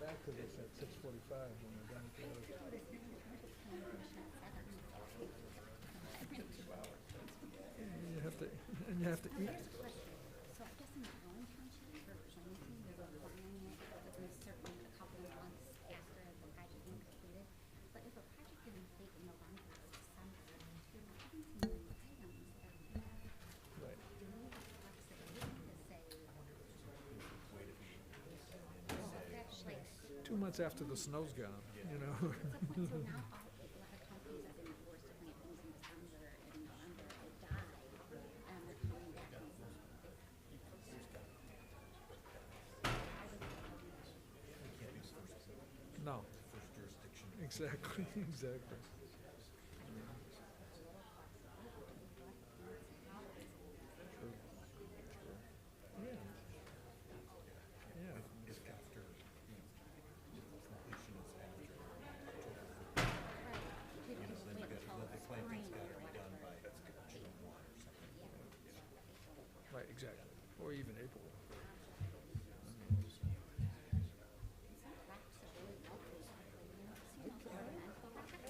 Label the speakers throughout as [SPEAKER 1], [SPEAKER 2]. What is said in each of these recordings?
[SPEAKER 1] back to this at 6:45 when we're done with the other. And you have to eat.
[SPEAKER 2] So I guess in the Holland Township for Killington, they were requiring it within a certain a couple of months after the project being completed. But if a project is complete in November or December, you're not having to move items that are
[SPEAKER 1] Right.
[SPEAKER 2] do you have flexibility to say, that's like,
[SPEAKER 1] 2 months after the snow's gone, you know.
[SPEAKER 2] so now all, a lot of companies have been forced to plant things in December and November, they die, and they're coming back in
[SPEAKER 1] No. Exactly, exactly. Yeah. Yeah. Right, exactly. Or even April.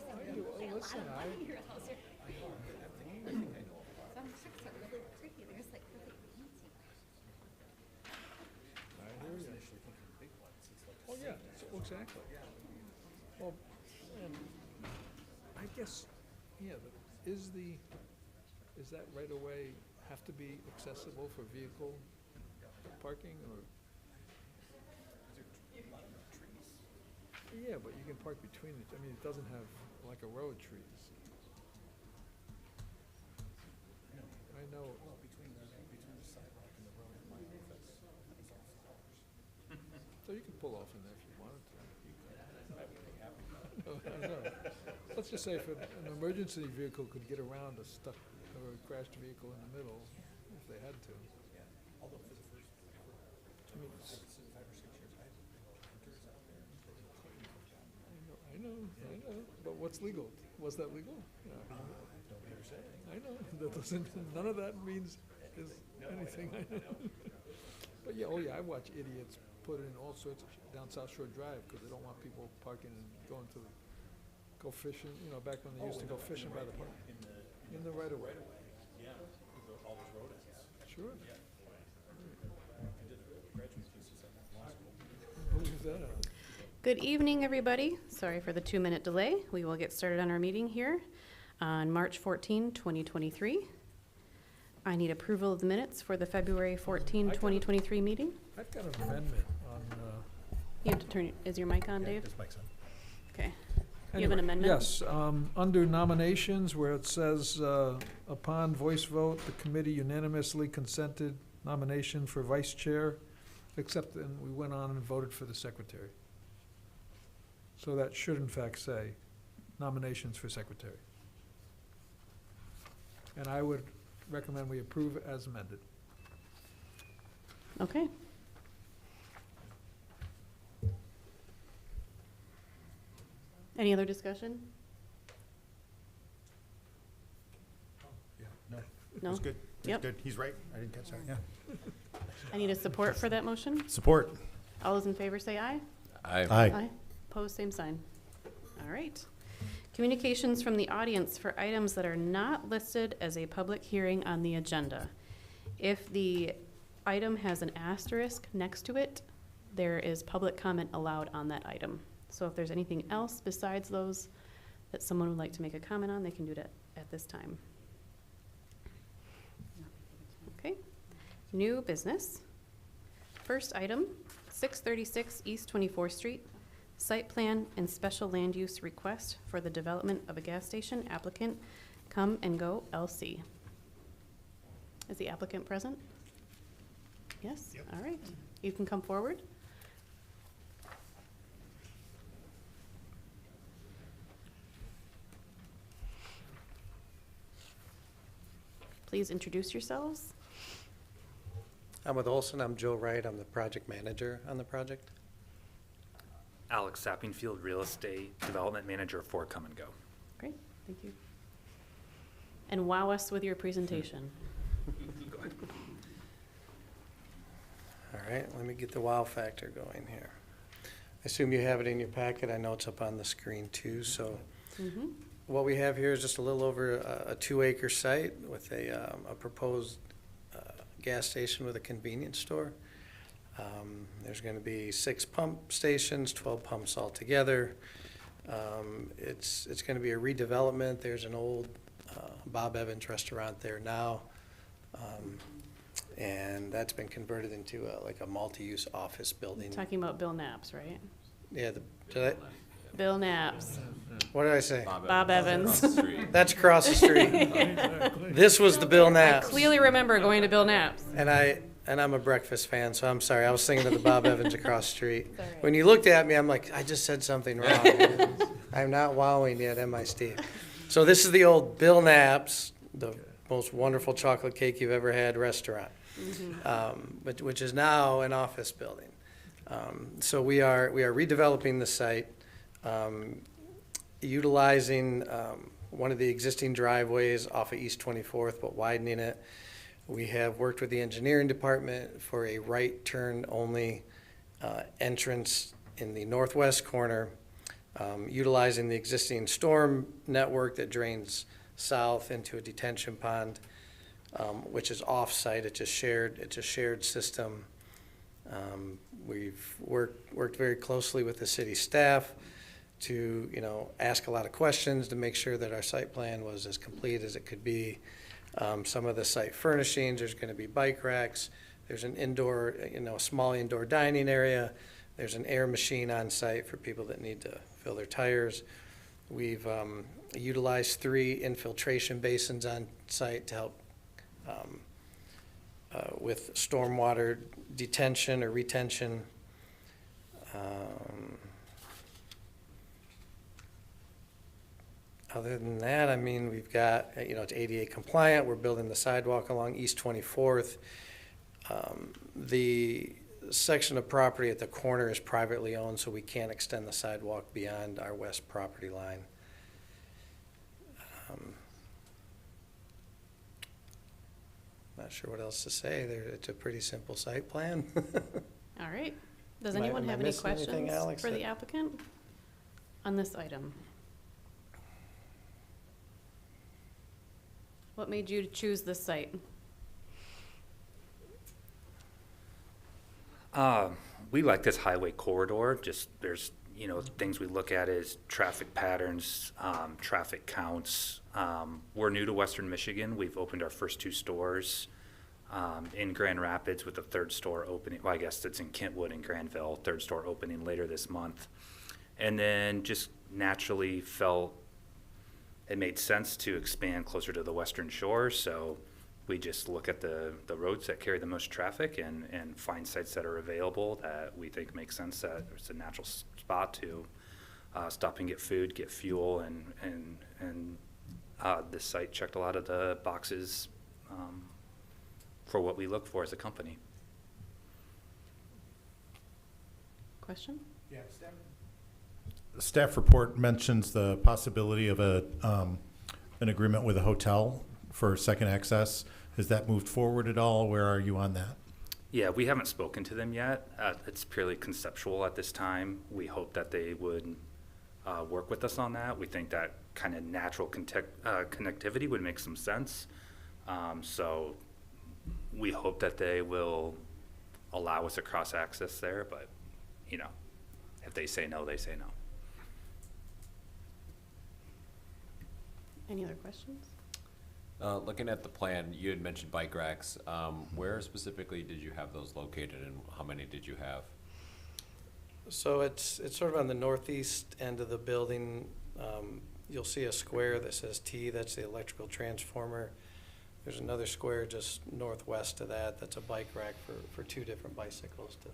[SPEAKER 1] I do. Oh, listen,
[SPEAKER 2] some checks are really tricky, there's like really fancy.
[SPEAKER 1] I hear you. Oh, yeah, well, exactly. Well, and I guess, yeah, is that right away have to be accessible for vehicle parking, or? Yeah, but you can park between it, I mean, it doesn't have like a row of trees. I know. So you can pull off in there if you wanted to. I know. Let's just say if an emergency vehicle could get around a stuck or a crashed vehicle in the middle, if they had to. I mean, I know, but what's legal? Was that legal? Yeah. I know, that doesn't, none of that means is anything, I know. But yeah, oh yeah, I watch idiots put in all sorts of shit down South Shore Drive, because they don't want people parking and going to go fishing, you know, back when they used to go fishing by the park. In the right of way.
[SPEAKER 3] Yeah, all those road ends.
[SPEAKER 1] Sure.
[SPEAKER 3] I did a graduate thesis at law school.
[SPEAKER 1] Believe that out.
[SPEAKER 4] Good evening, everybody. Sorry for the 2-minute delay. We will get started on our meeting here on March 14, 2023. I need approval of the minutes for the February 14, 2023 meeting.
[SPEAKER 1] I've got an amendment on,
[SPEAKER 4] You have to turn, is your mic on, Dave?
[SPEAKER 3] This mic's on.
[SPEAKER 4] Okay. You have an
[SPEAKER 1] anyway,
[SPEAKER 4] amendment?
[SPEAKER 1] yes, under nominations, where it says, upon voice vote, the committee unanimously consented nomination for vice chair, except then we went on and voted for the secretary. So that should in fact say nominations for secretary. And I would recommend we approve as amended.
[SPEAKER 4] Okay. Any other discussion?
[SPEAKER 3] Yeah, no.
[SPEAKER 4] No?
[SPEAKER 3] It's good. It's
[SPEAKER 4] Yep.
[SPEAKER 3] good. He's right. I didn't catch that, yeah.
[SPEAKER 4] I need a support for that motion.
[SPEAKER 3] Support.
[SPEAKER 4] All those in favor say aye.
[SPEAKER 3] Aye.
[SPEAKER 4] Opposed, same sign. All right. Communications from the audience for items that are not listed as a public hearing on the agenda. If the item has an asterisk next to it, there is public comment allowed on that item. So if there's anything else besides those that someone would like to make a comment on, they can do that at this time. Okay. New business. First item, 636 East 24th Street. Site plan and special land use request for the development of a gas station. Applicant Come and Go LC. Is the applicant present? Yes?
[SPEAKER 3] Yep.
[SPEAKER 4] All right. You can come forward. Please introduce yourselves.
[SPEAKER 5] I'm with Olson. I'm Joe Wright. I'm the project manager on the project.
[SPEAKER 6] Alex Sappingfield, Real Estate Development Manager for Come and Go.
[SPEAKER 4] Great, thank you. And wow us with your presentation.
[SPEAKER 6] Go ahead.
[SPEAKER 5] All right, let me get the wow factor going here. assume you have it in your packet. I know it's up on the screen too. So
[SPEAKER 4] Mhm.
[SPEAKER 5] what we have here is just a little over a 2-acre site with a proposed gas station with a convenience store. There's going to be 6 pump stations, 12 pumps altogether. It's going to be a redevelopment. There's an old Bob Evans restaurant there now. And that's been converted into like a multi-use office building.
[SPEAKER 4] Talking about Bill Knapp's, right?
[SPEAKER 5] Yeah,
[SPEAKER 4] Bill Knapp's,
[SPEAKER 5] what did I say?
[SPEAKER 4] Bob Evans.
[SPEAKER 5] That's across the street.
[SPEAKER 1] Exactly.
[SPEAKER 5] This was the Bill
[SPEAKER 4] I
[SPEAKER 5] Knapp's.
[SPEAKER 4] clearly remember going to Bill Knapp's.
[SPEAKER 5] And I'm a breakfast fan, so I'm sorry. I was thinking of the Bob Evans across the street.
[SPEAKER 4] It's all right.
[SPEAKER 5] When you looked at me, I'm like, I just said something wrong. I'm not wowing yet, am I, Steve? So this is the old Bill Knapp's, the most wonderful chocolate cake you've ever had restaurant, which is now an office building. So we are redeveloping the site, utilizing one of the existing driveways off of East 24th, but widening it. We have worked with the engineering department for a right turn only entrance in the northwest corner, utilizing the existing storm network that drains south into a detention pond, which is off-site. It's a shared system. We've worked very closely with the city staff to, ask a lot of questions to make sure that our site plan was as complete as it could be. Some of the site furnishings, there's going to be bike racks. There's an indoor, a small indoor dining area. There's an air machine on site for people that need to fill their tires. We've utilized 3 infiltration basins on site to help with stormwater detention or retention. Other than that, we've got, it's ADA compliant. We're building the sidewalk along East 24th. The section of property at the corner is privately owned, so we can't extend the sidewalk beyond our west property line. Not sure what else to say. It's a pretty simple site plan.
[SPEAKER 4] All right. Does
[SPEAKER 5] Am I-
[SPEAKER 4] anyone
[SPEAKER 5] am I
[SPEAKER 4] have any
[SPEAKER 5] missing anything,
[SPEAKER 4] questions
[SPEAKER 5] Alex,
[SPEAKER 4] for the
[SPEAKER 5] that-
[SPEAKER 4] applicant on this item? What made you choose this site?
[SPEAKER 6] We like this highway corridor. Just there's things we look at is traffic patterns, traffic counts. We're new to Western Michigan. We've opened our first 2 stores in Grand Rapids with the 3rd store opening. Well, I guess it's in Kentwood and Granville. 3rd store opening later this month, and then just naturally felt it made sense to expand closer to the Western Shore. So we just look at the roads that carry the most traffic and find sites that are available that we think make sense, that it's a natural spot to stop and get food, get fuel, and this site checked a lot of the boxes for what we look for as a company.
[SPEAKER 4] Question?
[SPEAKER 7] Yeah, staff report mentions the possibility of an agreement with a hotel for second access. Has that moved forward at all? Where are you on that?
[SPEAKER 6] Yeah, we haven't spoken to them yet. It's purely conceptual at this time. We hope that they would work with us on that. We think that kind of natural connectivity would make some sense. So we hope that they will allow us to cross access there, but if they say no, they say no.
[SPEAKER 4] Any other questions?
[SPEAKER 8] Looking at the plan, you had mentioned bike racks. Where specifically did you have those located, and how many did you have?
[SPEAKER 5] So it's sort of on the northeast end of the building. You'll see a square that says T, that's the electrical transformer. There's another square just northwest of that, that's a bike rack for 2 different bicycles to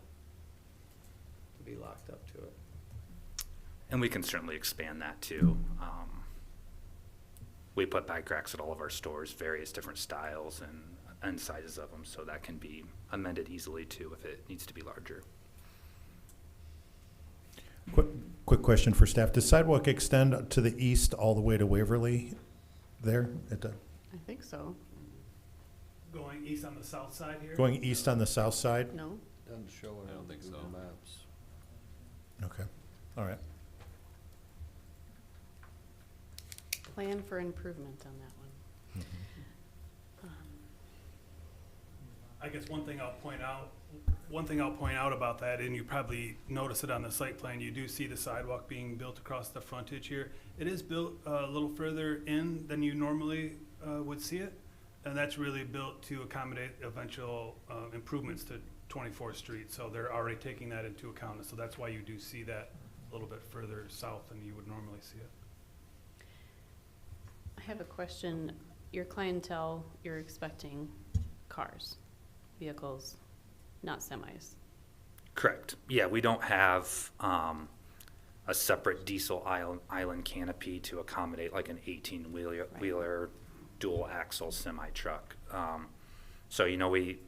[SPEAKER 5] be locked up to it.
[SPEAKER 6] And we can certainly expand that too. We put bike racks at all of our stores, various different styles and sizes of them, so that can be amended easily too if it needs to be larger.
[SPEAKER 7] Quick question for staff. Does sidewalk extend to the east all the way to Waverly there?
[SPEAKER 4] I think so.
[SPEAKER 9] Going east on the south side here?
[SPEAKER 7] Going east on the south side?
[SPEAKER 4] No?
[SPEAKER 10] Doesn't show it
[SPEAKER 8] I don't
[SPEAKER 10] on the
[SPEAKER 8] think
[SPEAKER 10] Google
[SPEAKER 8] so.
[SPEAKER 10] Maps.
[SPEAKER 7] Okay, all right.
[SPEAKER 4] Plan for improvement on that one.
[SPEAKER 9] I guess one thing I'll point out about that, and you probably notice it on the site plan, you do see the sidewalk being built across the frontage here. It is built a little further in than you normally would see it, and that's really built to accommodate eventual improvements to 24th Street. So they're already taking that into account, and so that's why you do see that a little bit further south than you would normally see it.
[SPEAKER 4] I have a question. Your clientele, you're expecting cars, vehicles, not semis.
[SPEAKER 6] Correct. Yeah, we don't have a separate diesel island canopy to accommodate like an 18-wheeler dual axle semi truck. So, you know, we'd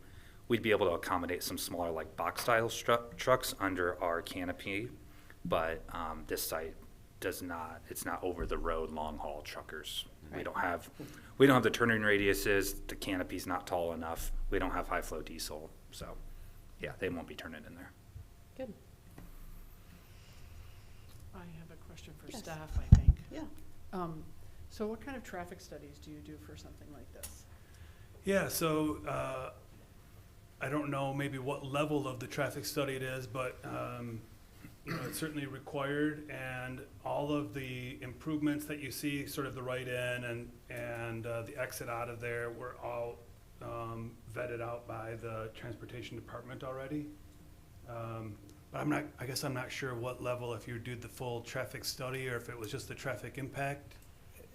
[SPEAKER 6] be able to accommodate some smaller like box style trucks under our canopy, but this site does not, it's not over the road long haul truckers. We
[SPEAKER 4] Right.
[SPEAKER 6] don't have the turning radiuses, the canopy's not tall enough, we don't have high flow diesel, so yeah, they won't be turning in there.
[SPEAKER 4] Good.
[SPEAKER 10] I have a question for
[SPEAKER 4] Yes.
[SPEAKER 10] staff, I think.
[SPEAKER 4] Yeah.
[SPEAKER 10] So what kind of traffic studies do you do for something like this?
[SPEAKER 9] Yeah, so I don't know maybe what level of the traffic study it is, but you know, it's certainly required, and all of the improvements that you see, sort of the right in and the exit out of there, were all vetted out by the transportation department already. But I guess I'm not sure what level, if you did the full traffic study or if it was just the traffic impact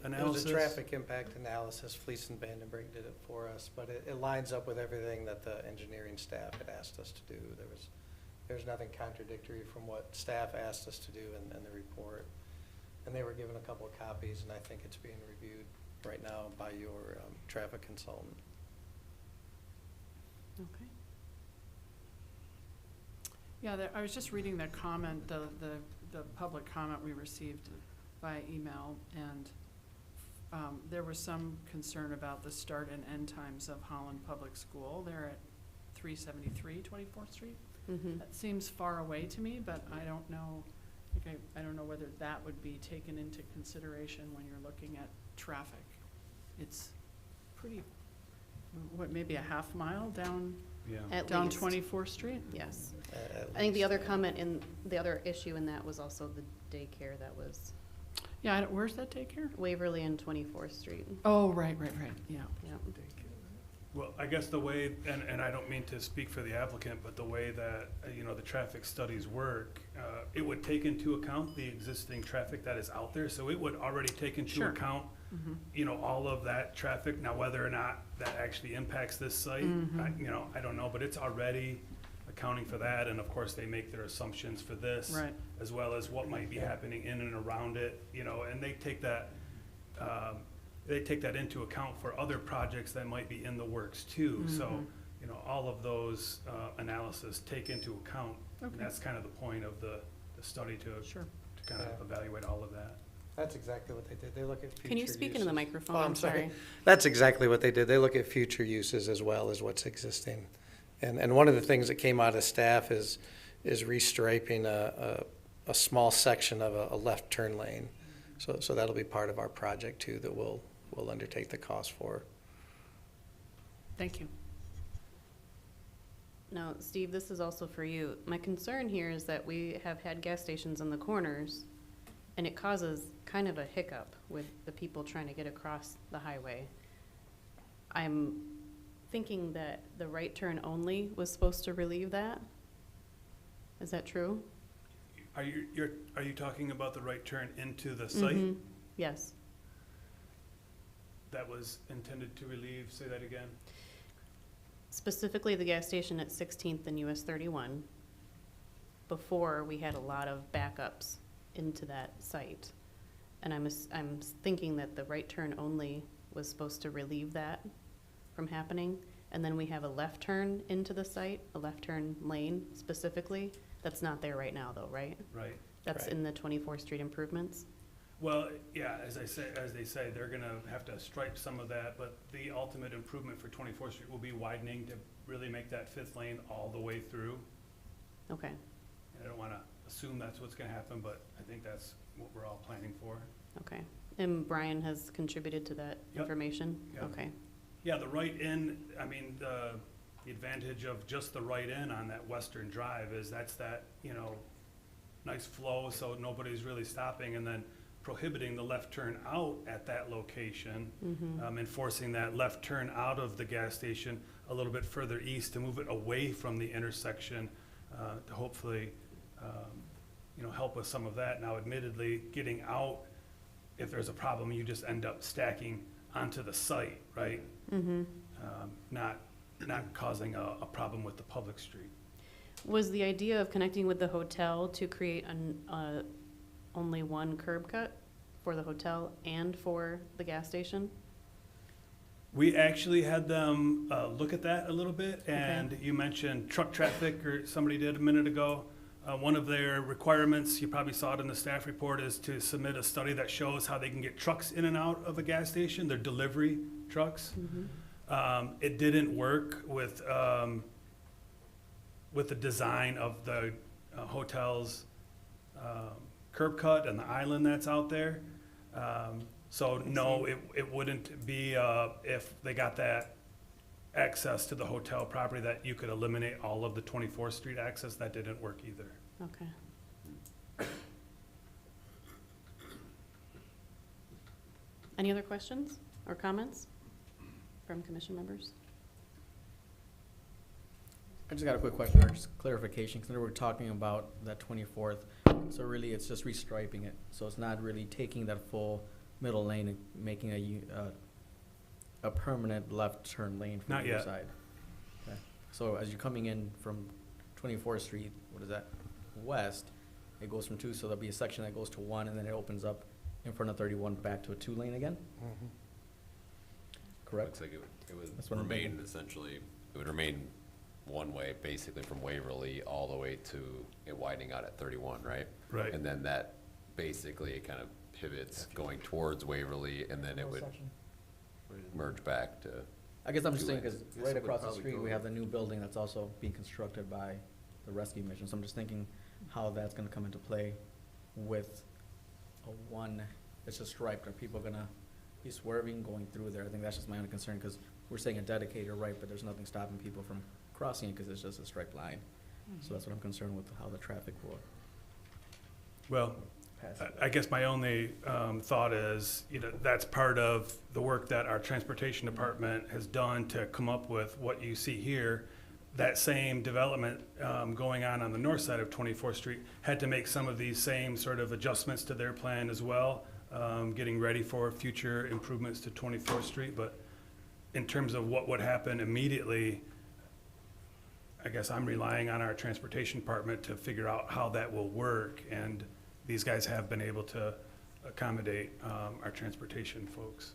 [SPEAKER 9] analysis.
[SPEAKER 5] It was a traffic impact analysis. Fleece and Vandenbrink did it for us, but it lines up with everything that the engineering staff had asked us to do. There's nothing contradictory from what staff asked us to do in the report. And they were given a couple of copies, and I think it's being reviewed right now by your traffic consultant.
[SPEAKER 4] Okay.
[SPEAKER 10] Yeah, I was just reading the comment, the public comment we received by email, and there was some concern about the start and end times of Holland Public School. They're at 373 24th Street.
[SPEAKER 4] Mm-hmm.
[SPEAKER 10] That seems far away to me, but I don't know, I don't know whether that would be taken into consideration when you're looking at traffic. It's pretty, maybe a half mile down
[SPEAKER 9] Yeah.
[SPEAKER 4] At
[SPEAKER 10] down
[SPEAKER 4] least.
[SPEAKER 10] 24th Street?
[SPEAKER 4] Yes.
[SPEAKER 5] At
[SPEAKER 4] I think the
[SPEAKER 5] least,
[SPEAKER 4] other
[SPEAKER 5] yeah.
[SPEAKER 4] comment in, the other issue in that was also the daycare that was
[SPEAKER 10] Yeah, where's that daycare?
[SPEAKER 4] Waverly and 24th Street.
[SPEAKER 10] Oh, right, yeah.
[SPEAKER 4] Yeah.
[SPEAKER 9] Well, I guess the way, and I don't mean to speak for the applicant, but the way that, you know, the traffic studies work, it would take into account the existing traffic that is out there, so it would already take into
[SPEAKER 10] Sure.
[SPEAKER 9] account,
[SPEAKER 10] Mhm.
[SPEAKER 9] you know, all of that traffic. Now, whether or not that actually impacts this site, you know, I don't know, but it's already accounting for that, and of course, they make their assumptions for this,
[SPEAKER 10] Right.
[SPEAKER 9] as well as what might be happening in and around it, you know, and they take that into account for other projects that might be in the works too. So,
[SPEAKER 10] Mhm.
[SPEAKER 9] you know, all of those analysis take into account. And
[SPEAKER 10] Okay.
[SPEAKER 9] that's kind of the point of the study to
[SPEAKER 10] Sure.
[SPEAKER 9] kind of evaluate all of that.
[SPEAKER 5] That's exactly what they did. They look at future
[SPEAKER 4] Can you speak into the
[SPEAKER 5] uses.
[SPEAKER 4] microphone?
[SPEAKER 5] Oh,
[SPEAKER 4] I'm sorry.
[SPEAKER 5] That's exactly what they did. They look at future uses as well as what's existing. And one of the things that came out of staff is restriping a small section of a left turn lane. So that'll be part of our project too, that we'll undertake the cost for.
[SPEAKER 10] Thank you.
[SPEAKER 4] Now, Steve, this is also for you. My concern here is that we have had gas stations on the corners, and it causes kind of a hiccup with the people trying to get across the highway. I'm thinking that the right turn only was supposed to relieve that. Is that true?
[SPEAKER 9] Are you talking about the right turn into the site
[SPEAKER 4] Mhm. Yes.
[SPEAKER 9] that was intended to relieve? Say that again.
[SPEAKER 4] Specifically the gas station at 16th and US 31. Before, we had a lot of backups into that site. And I'm thinking that the right turn only was supposed to relieve that from happening. And then we have a left turn into the site, a left turn lane specifically. That's not there right now though, right?
[SPEAKER 9] Right.
[SPEAKER 4] That's
[SPEAKER 5] Right.
[SPEAKER 4] in the 24th Street improvements?
[SPEAKER 9] Well, yeah, as they say, they're gonna have to stripe some of that, but the ultimate improvement for 24th Street will be widening to really make that fifth lane all the way through.
[SPEAKER 4] Okay.
[SPEAKER 9] I don't wanna assume that's what's gonna happen, but I think that's what we're all planning for.
[SPEAKER 4] Okay. And Brian has contributed to that
[SPEAKER 9] Yep.
[SPEAKER 4] information?
[SPEAKER 9] Yep.
[SPEAKER 4] Okay.
[SPEAKER 9] Yeah, the right in, I mean, the advantage of just the right in on that Western Drive is that's that, you know, nice flow, so nobody's really stopping, and then prohibiting the left turn out at that location, enforcing that left turn out of the gas station a little bit further east to move it away from the intersection, to hopefully, you know, help with some of that. Now admittedly, getting out, if there's a problem, you just end up stacking onto the site, right? Not causing a problem with the public street.
[SPEAKER 4] Was the idea of connecting with the hotel to create only one curb cut for the hotel and for the gas station?
[SPEAKER 9] We actually had them look at that a little bit, and you mentioned truck traffic, or somebody did a minute ago. One of their requirements, you probably saw it in the staff report, is to submit a study that shows how they can get trucks in and out of a gas station, their delivery trucks. It didn't work with the design of the hotel's curb cut and the island that's out there. So no, it wouldn't be, if they got that access to the hotel property, that you could eliminate all of the 24th Street access. That didn't work either.
[SPEAKER 4] Okay. Any other questions or comments from commission members?
[SPEAKER 11] I just got a quick question, or just clarification, because we're talking about that 24th, so really it's just restriping it, so it's not really taking that full middle lane and making a permanent left turn lane from
[SPEAKER 9] Not
[SPEAKER 11] the other
[SPEAKER 9] yet.
[SPEAKER 11] side. Okay. So as you're coming in from 24th Street, what is that, west, it goes from 2, so there'll be a section that goes to 1, and then it opens up in front of 31 back to a 2 lane again? Correct?
[SPEAKER 8] Looks like it would
[SPEAKER 11] That's what I'm
[SPEAKER 8] remain
[SPEAKER 11] thinking.
[SPEAKER 8] essentially, it would remain one way, basically from Waverly all the way to it widening out at 31, right?
[SPEAKER 9] Right.
[SPEAKER 8] And then that, basically, it kind of pivots going towards Waverly, and then it would merge back to,
[SPEAKER 11] I guess I'm just
[SPEAKER 8] 2
[SPEAKER 11] thinking,
[SPEAKER 8] lanes.
[SPEAKER 11] because right across the street, we have the new building that's also being constructed by the rescue mission, so I'm just thinking how that's gonna come into play with a one, it's just striped, are people gonna be swerving going through there? I think that's just my only concern, because we're saying a dedicated right, but there's nothing stopping people from crossing it, because it's just a striped line. So that's what I'm concerned with, how the traffic will
[SPEAKER 9] Well,
[SPEAKER 11] pass.
[SPEAKER 9] I guess my only thought is, you know, that's part of the work that our transportation department has done to come up with what you see here. That same development going on the north side of 24th Street had to make some of these same sort of adjustments to their plan as well, getting ready for future improvements to 24th Street. But in terms of what would happen immediately, I guess I'm relying on our transportation department to figure out how that will work. And these guys have been able to accommodate our transportation folks.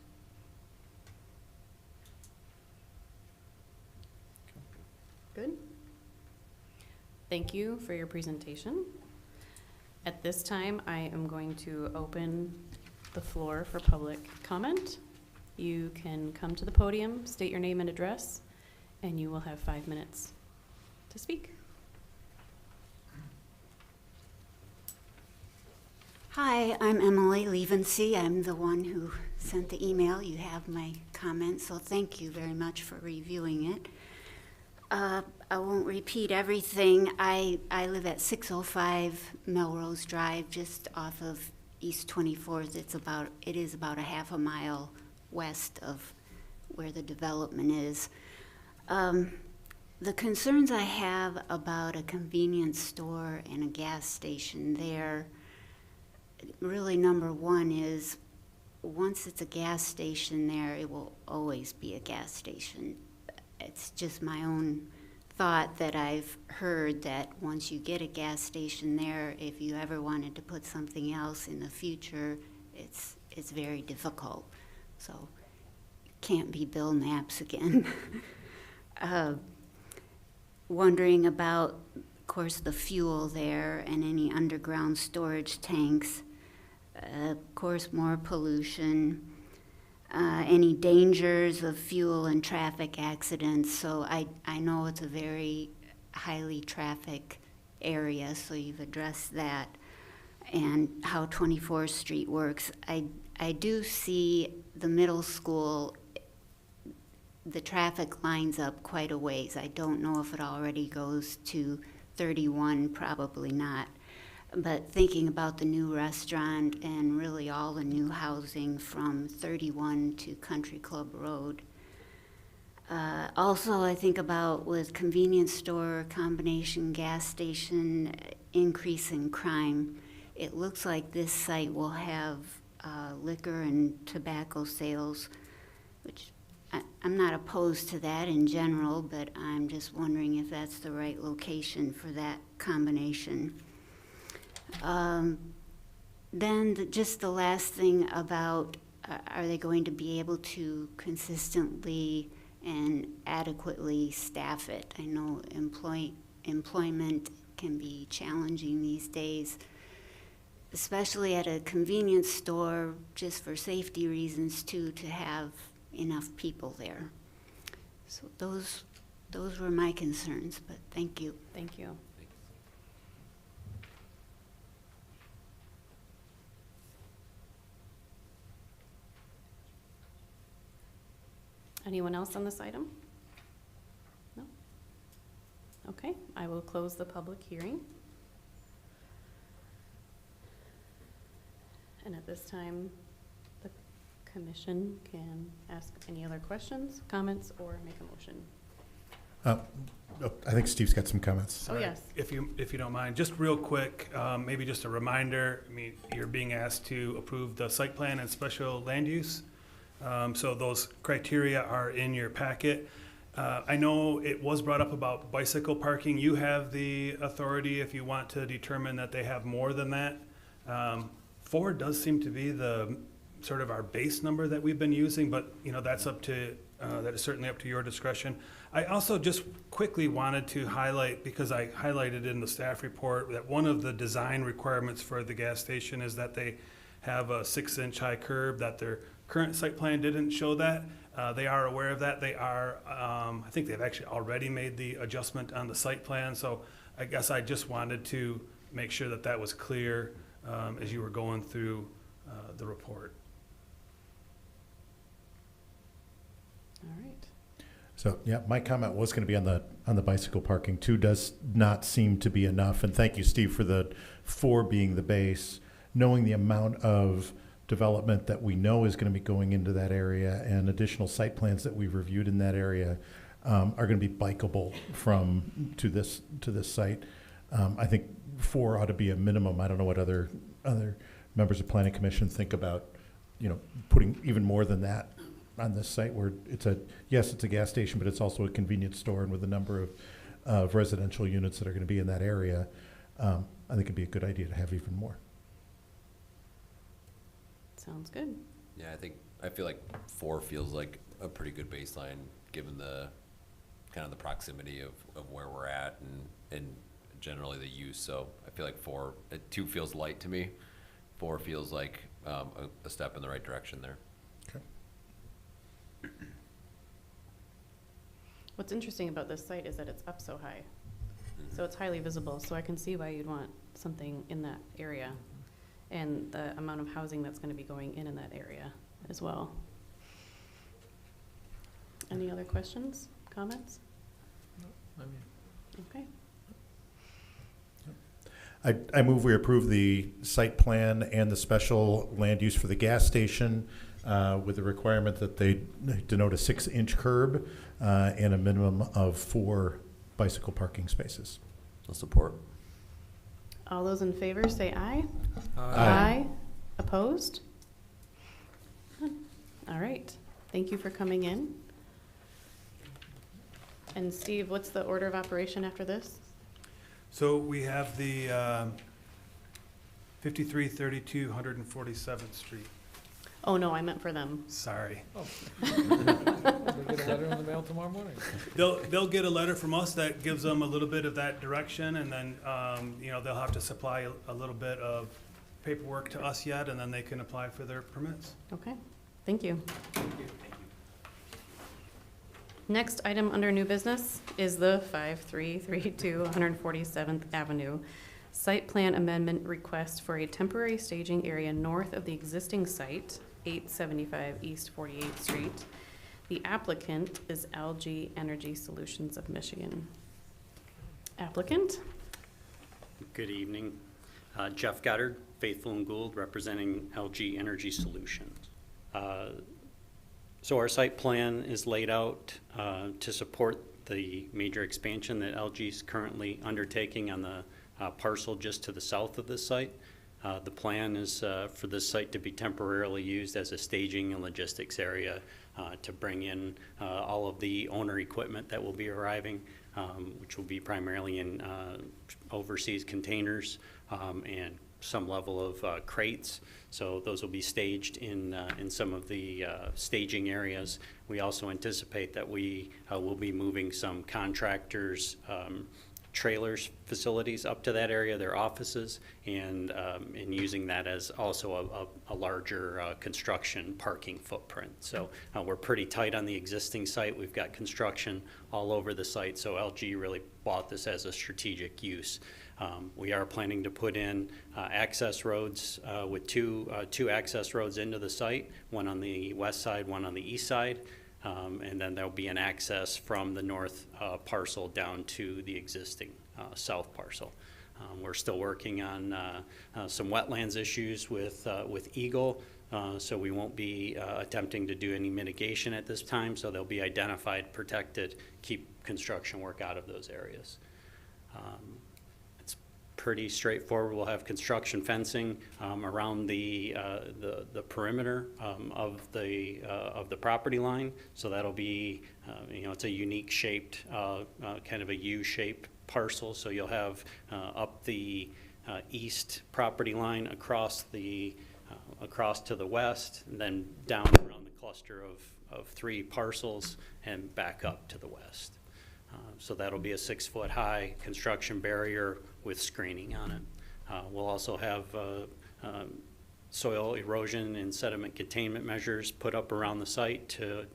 [SPEAKER 4] Good. Thank you for your presentation. At this time, I am going to open the floor for public comment. You can come to the podium, state your name and address, and you will have 5 minutes to speak.
[SPEAKER 12] Hi, I'm Emily Levency. I'm the one who sent the email. You have my comments, so thank you very much for reviewing it. I won't repeat everything. I live at 605 Melrose Drive, just off of East 24th. It is about a half a mile west of where the development is. The concerns I have about a convenience store and a gas station there, really number one is, once it's a gas station there, it will always be a gas station. It's just my own thought that I've heard that once you get a gas station there, if you ever wanted to put something else in the future, it's very difficult. So can't be Bill Knapp's again. Wondering about, of course, the fuel there and any underground storage tanks. Of course, more pollution, any dangers of fuel and traffic accidents. So I know it's a very highly traffic area, so you've addressed that, and how 24th Street works. I do see the middle school, the traffic lines up quite a ways. I don't know if it already goes to 31, probably not. But thinking about the new restaurant and really all the new housing from 31 to Country Club Road. Also, I think about with convenience store, combination gas station, increase in crime. It looks like this site will have liquor and tobacco sales, which I'm not opposed to that in general, but I'm just wondering if that's the right location for that combination. Then just the last thing about, are they going to be able to consistently and adequately staff it? I know employment can be challenging these days, especially at a convenience store, just for safety reasons too, to have enough people there. So those were my concerns, but thank you.
[SPEAKER 4] Thank you. Anyone else on this item? No? Okay, I will close the public hearing. And at this time, the commission can ask any other questions, comments, or make a motion.
[SPEAKER 7] I think Steve's got some comments.
[SPEAKER 4] Oh, yes.
[SPEAKER 9] If you don't mind, just real quick, maybe just a reminder, I mean, you're being asked to approve the site plan and special land use. So those criteria are in your packet. I know it was brought up about bicycle parking. You have the authority if you want to determine that they have more than that. 4 does seem to be the sort of our base number that we've been using, but you know, that's up to, that is certainly up to your discretion. I also just quickly wanted to highlight, because I highlighted in the staff report, that one of the design requirements for the gas station is that they have a 6-inch high curb, that their current site plan didn't show that. They are aware of that. They are, I think they've actually already made the adjustment on the site plan. So I guess I just wanted to make sure that that was clear as you were going through the report.
[SPEAKER 4] All right.
[SPEAKER 7] So, yeah, my comment was going to be on the bicycle parking. 2 does not seem to be enough. And thank you, Steve, for the 4 being the base. Knowing the amount of development that we know is going to be going into that area and additional site plans that we've reviewed in that area are going to be bikeable to this site. I think 4 ought to be a minimum. I don't know what other members of Planning Commission think about, you know, putting even more than that on this site where it's a gas station, but it's also a convenience store, and with the number of residential units that are going to be in that area, I think it'd be a good idea to have even more.
[SPEAKER 4] Sounds good.
[SPEAKER 8] Yeah, I feel like 4 feels like a pretty good baseline given the kind of the proximity of where we're at and generally the use. So I feel like 2 feels light to me. 4 feels like a step in the right direction there.
[SPEAKER 7] Okay.
[SPEAKER 4] What's interesting about this site is that it's up so high. So it's highly visible, so I can see why you'd want something in that area and the amount of housing that's going to be going in that area as well. Any other questions, comments?
[SPEAKER 1] No, I mean,
[SPEAKER 4] Okay.
[SPEAKER 7] I move we approve the site plan and the special land use for the gas station with the requirement that they denote a 6-inch curb and a minimum of 4 bicycle parking spaces.
[SPEAKER 8] I'll support.
[SPEAKER 4] All those in favor say aye.
[SPEAKER 7] Aye.
[SPEAKER 4] Opposed? None. All right. Thank you for coming in. And Steve, what's the order of operation after this?
[SPEAKER 9] So we have the 5332 147th Street.
[SPEAKER 4] Oh, no, I meant for them.
[SPEAKER 9] Sorry.
[SPEAKER 1] we'll get a letter in the mail tomorrow morning.
[SPEAKER 9] They'll get a letter from us that gives them a little bit of that direction, and then you know, they'll have to supply a little bit of paperwork to us yet, and then they can apply for their permits.
[SPEAKER 4] Okay. Thank you. Next item under new business is the 5332 147th Avenue site plan amendment request for a temporary staging area north of the existing site, 875 East 48th Street. The applicant is LG Energy Solutions of Michigan. Applicant?
[SPEAKER 13] Good evening. Jeff Goddard, Faithful and Gould, representing LG Energy Solutions. So our site plan is laid out to support the major expansion that LG is currently undertaking on the parcel just to the south of this site. The plan is for this site to be temporarily used as a staging and logistics area to bring in all of the owner equipment that will be arriving, which will be primarily in overseas containers and some level of crates. So those will be staged in some of the staging areas. We also anticipate that we will be moving some contractors' trailers facilities up to that area, their offices, and using that as also a larger construction parking footprint. So we're pretty tight on the existing site. We've got construction all over the site, so LG really bought this as a strategic use. We are planning to put in access roads with two access roads into the site, one on the west side, one on the east side. And then there'll be an access from the north parcel down to the existing south parcel. We're still working on some wetlands issues with Eagle, so we won't be attempting to do any mitigation at this time. So they'll be identified, protected, keep construction work out of those areas. It's pretty straightforward. We'll have construction fencing around the perimeter of the property line. So that'll be, it's a unique shaped, kind of a U-shaped parcel. So you'll have up the east property line across to the west, and then down around the cluster of three parcels and back up to the west. So that'll be a 6-foot high construction barrier with screening on it. We'll also have soil erosion and sediment containment measures put up around the site to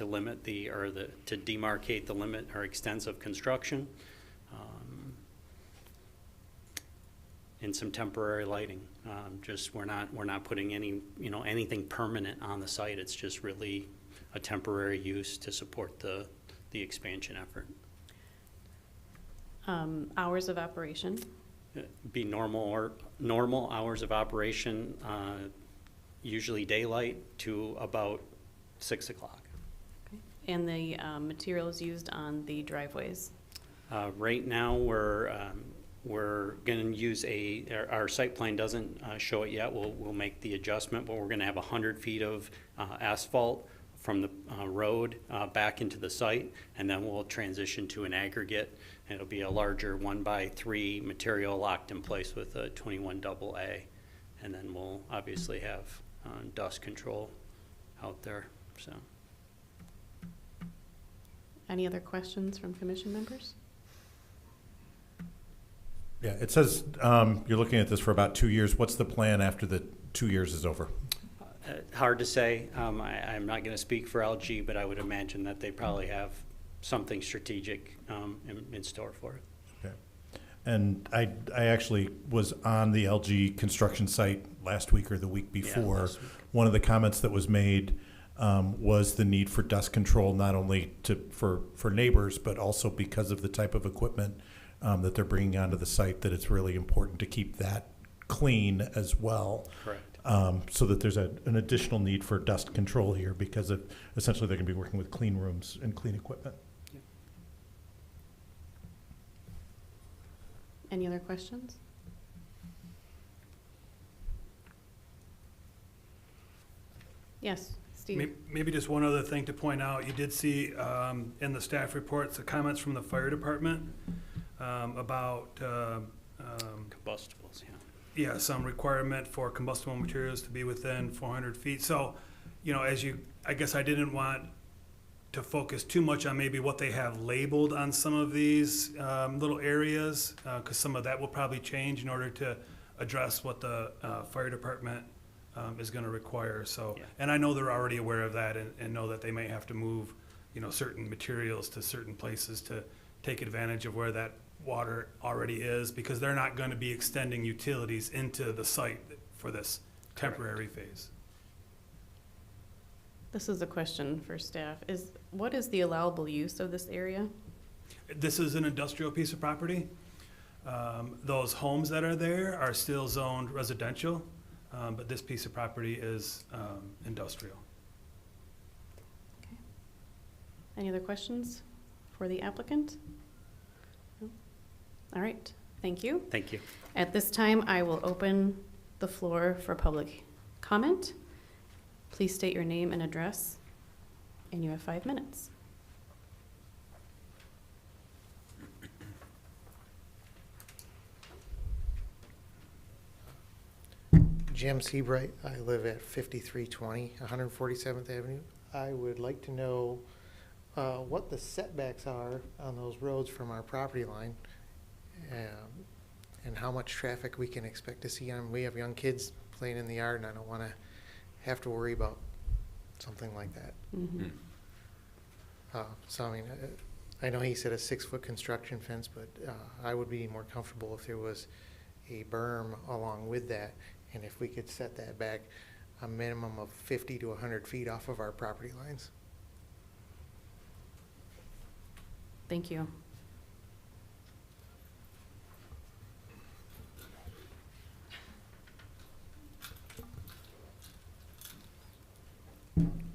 [SPEAKER 13] limit to demarcate the limit or extent of construction, and some temporary lighting. Just we're not putting any anything permanent on the site. It's just really a temporary use to support the expansion effort.
[SPEAKER 4] Hours of operation?
[SPEAKER 13] Be normal hours of operation, usually daylight to about 6 o'clock.
[SPEAKER 4] Okay. And the materials used on the driveways?
[SPEAKER 13] Right now, we're going to use our site plan doesn't show it yet. We'll make the adjustment, but we're going to have 100 feet of asphalt from the road back into the site, and then we'll transition to an aggregate. It'll be a larger 1x3 material locked in place with a 21 AA, and then we'll obviously have dust control out there. So,
[SPEAKER 4] any other questions from commission members?
[SPEAKER 7] Yeah, it says you're looking at this for about 2 years. What's the plan after the 2 years is over?
[SPEAKER 13] hard to say. I'm not going to speak for LG, but I would imagine that they probably have something strategic in store for it.
[SPEAKER 7] Okay. And I actually was on the LG construction site last week or the week before.
[SPEAKER 13] last week.
[SPEAKER 7] One of the comments that was made was the need for dust control, not only for neighbors, but also because of the type of equipment that they're bringing onto the site, that it's really important to keep that clean as well.
[SPEAKER 13] Correct.
[SPEAKER 7] So that there's an additional need for dust control here, because essentially they're going to be working with clean rooms and clean equipment.
[SPEAKER 13] Yeah.
[SPEAKER 4] Any other questions? Yes, Steve.
[SPEAKER 9] Maybe just one other thing to point out. You did see in the staff reports the comments from the fire department about
[SPEAKER 13] Combustibles, yeah.
[SPEAKER 9] yeah, some requirement for combustible materials to be within 400 feet. So, I guess I didn't want to focus too much on maybe what they have labeled on some of these little areas, because some of that will probably change in order to address what the fire department is going to require. So,
[SPEAKER 13] Yeah.
[SPEAKER 9] and I know they're already aware of that and know that they may have to move, certain materials to certain places to take advantage of where that water already is, because they're not going to be extending utilities into the site for this temporary phase.
[SPEAKER 4] This is a question for staff. What is the allowable use of this area?
[SPEAKER 9] This is an industrial piece of property. Those homes that are there are still zoned residential, but this piece of property is industrial.
[SPEAKER 4] Any other questions for the applicant? No? All right, thank you.
[SPEAKER 13] Thank you.
[SPEAKER 4] At this time, I will open the floor for public comment. Please state your name and address, and you have 5 minutes.
[SPEAKER 5] Jim Seabright, I live at 5320 147th Avenue. I would like to know what the setbacks are on those roads from our property line, and how much traffic we can expect to see on them. We have young kids playing in the yard, and I don't want to have to worry about something like that.
[SPEAKER 4] Mhm.
[SPEAKER 5] So, I mean, I know he said a 6-foot construction fence, but I would be more comfortable if there was a berm along with that, and if we could set that back a minimum of 50 to 100 feet off of our property lines.
[SPEAKER 4] Thank you.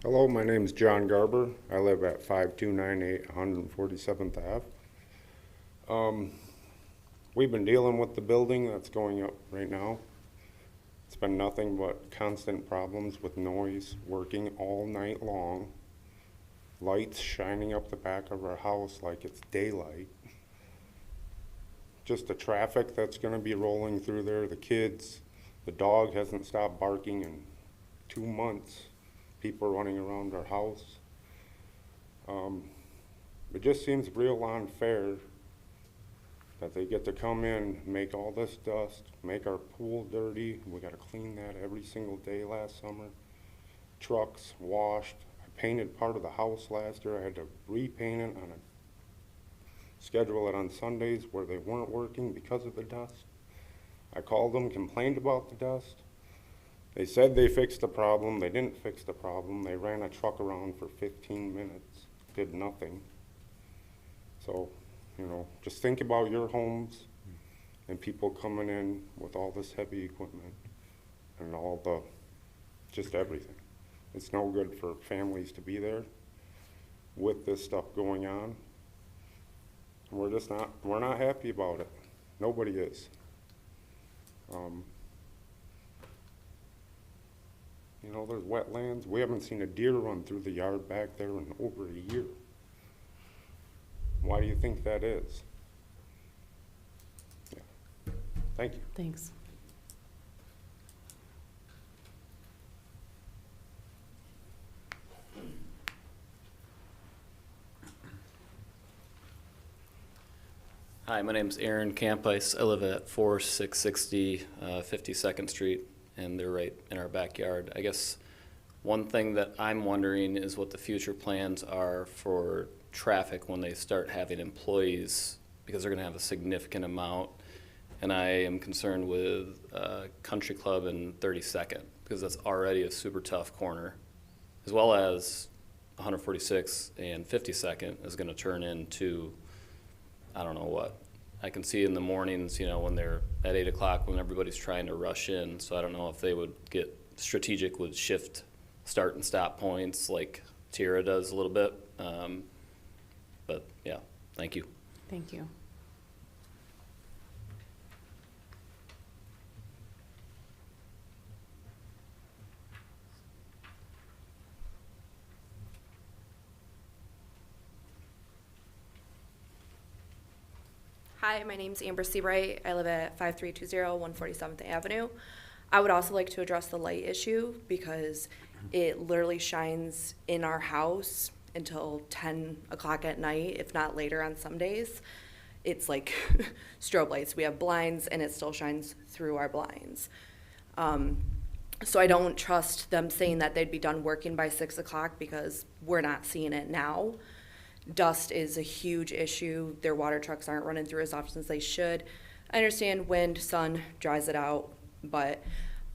[SPEAKER 14] Hello, my name's John Garber. I live at 5298 147th Ave. We've been dealing with the building that's going up right now. It's been nothing but constant problems with noise, working all night long. Lights shining up the back of our house like it's daylight. Just the traffic that's gonna be rolling through there, the kids. The dog hasn't stopped barking in 2 months. People running around our house. It just seems real unfair that they get to come in, make all this dust, make our pool dirty. We gotta clean that every single day last summer. Trucks washed. I painted part of the house last year. I had to repaint it schedule it on Sundays where they weren't working because of the dust. I called them, complained about the dust. They said they fixed the problem. They didn't fix the problem. They ran a truck around for 15 minutes, did nothing. So, just think about your homes and people coming in with all this heavy equipment and just everything. It's no good for families to be there with this stuff going on. We're not happy about it. Nobody is. There's wetlands. We haven't seen a deer run through the yard back there in over a year. Why do you think that is? Yeah. Thank you.
[SPEAKER 4] Thanks.
[SPEAKER 15] Hi, my name's Aaron Campice. I live at 4660 52nd Street, and they're right in our backyard. I guess one thing that I'm wondering is what the future plans are for traffic when they start having employees, because they're going to have a significant amount. And I am concerned with Country Club and 32nd, because that's already a super tough corner, as well as 146 and 52nd is going to turn into, I don't know what. I can see in the mornings, when they're at 8 o'clock when everybody's trying to rush in. So I don't know if they would get strategic with shift start and stop points like Tira does a little bit. But yeah, thank you.
[SPEAKER 4] Thank you.
[SPEAKER 16] Hi, my name's Amber Seabright. I live at 5320 147th Avenue. I would also like to address the light issue because it literally shines in our house until 10 o'clock at night, if not later on some days. It's like strobe lights. We have blinds and it still shines through our blinds. So I don't trust them saying that they'd be done working by 6 o'clock because we're not seeing it now. Dust is a huge issue. Their water trucks aren't running through as often as they should. I understand wind, sun dries it out, but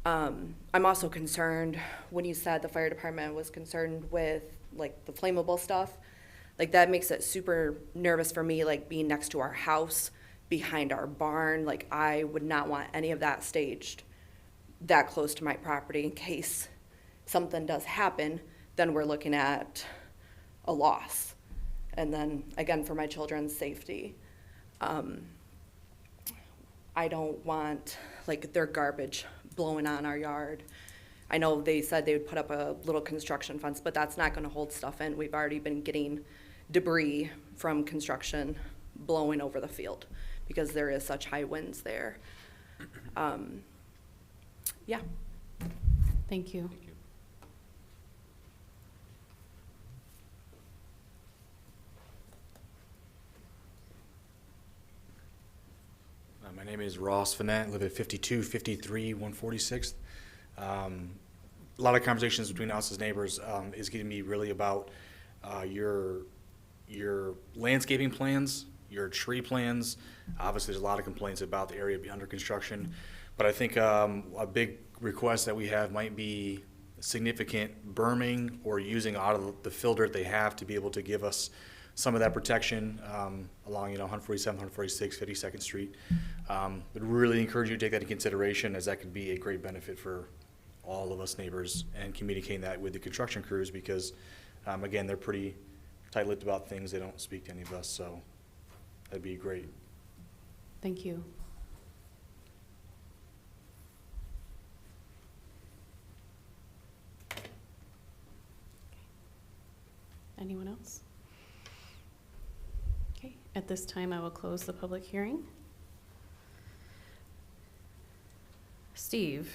[SPEAKER 16] I'm also concerned when you said the fire department was concerned with like the flammable stuff. Like that makes it super nervous for me, like being next to our house, behind our barn. Like I would not want any of that staged that close to my property in case something does happen. Then we're looking at a loss. And then again, for my children's safety, I don't want like their garbage blowing on our yard. I know they said they would put up a little construction fence, but that's not gonna hold stuff in. We've already been getting debris from construction blowing over the field because there is such high winds there. Yeah.
[SPEAKER 4] Thank you.
[SPEAKER 8] Thank you.
[SPEAKER 3] My name is Ross Finette, live at 5253 146th. A lot of conversations between us as neighbors is getting me really about your landscaping plans, your tree plans. Obviously, there's a lot of complaints about the area under construction, but I think a big request that we have might be significant berming or using out of the filter that they have to be able to give us some of that protection along, 147, 146, 52nd Street. Would really encourage you to take that into consideration, as that could be a great benefit for all of us neighbors, and communicating that with the construction crews because, again, they're pretty tight-lipped about things. They don't speak to any of us, so that'd be great.
[SPEAKER 4] Thank you. Anyone else? Okay, at this time, I will close the public hearing. Steve,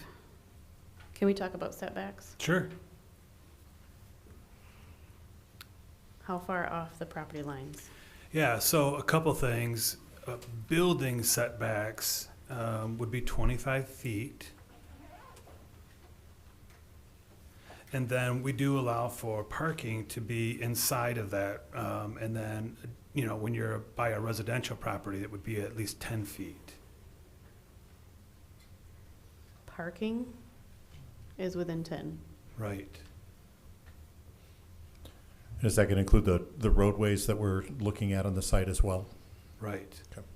[SPEAKER 4] can we talk about setbacks?
[SPEAKER 9] Sure.
[SPEAKER 4] How far off the property lines?
[SPEAKER 9] Yeah, so a couple things. Building setbacks would be 25 feet. And then we do allow for parking to be inside of that. And then, when you're by a residential property, it would be at least 10 feet.
[SPEAKER 4] Parking is within 10.
[SPEAKER 9] Right.
[SPEAKER 7] Is that going to include the roadways that we're looking at on the site as well?
[SPEAKER 9] Right.
[SPEAKER 7] Okay.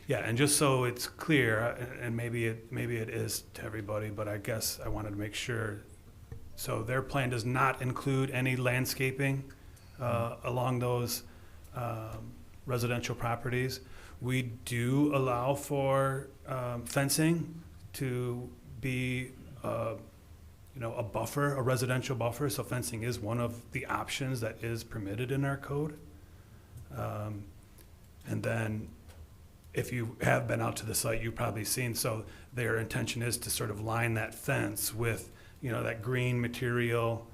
[SPEAKER 9] Yeah, and just so it's clear, and maybe it is to everybody, but I guess I wanted to make sure. So their plan does not include any landscaping along those residential properties. We do allow for fencing to be, a buffer, a residential buffer. So fencing is one of the options that is permitted in our code. And then, if you have been out to the site, you've probably seen, so their intention is to sort of line that fence with, that green material.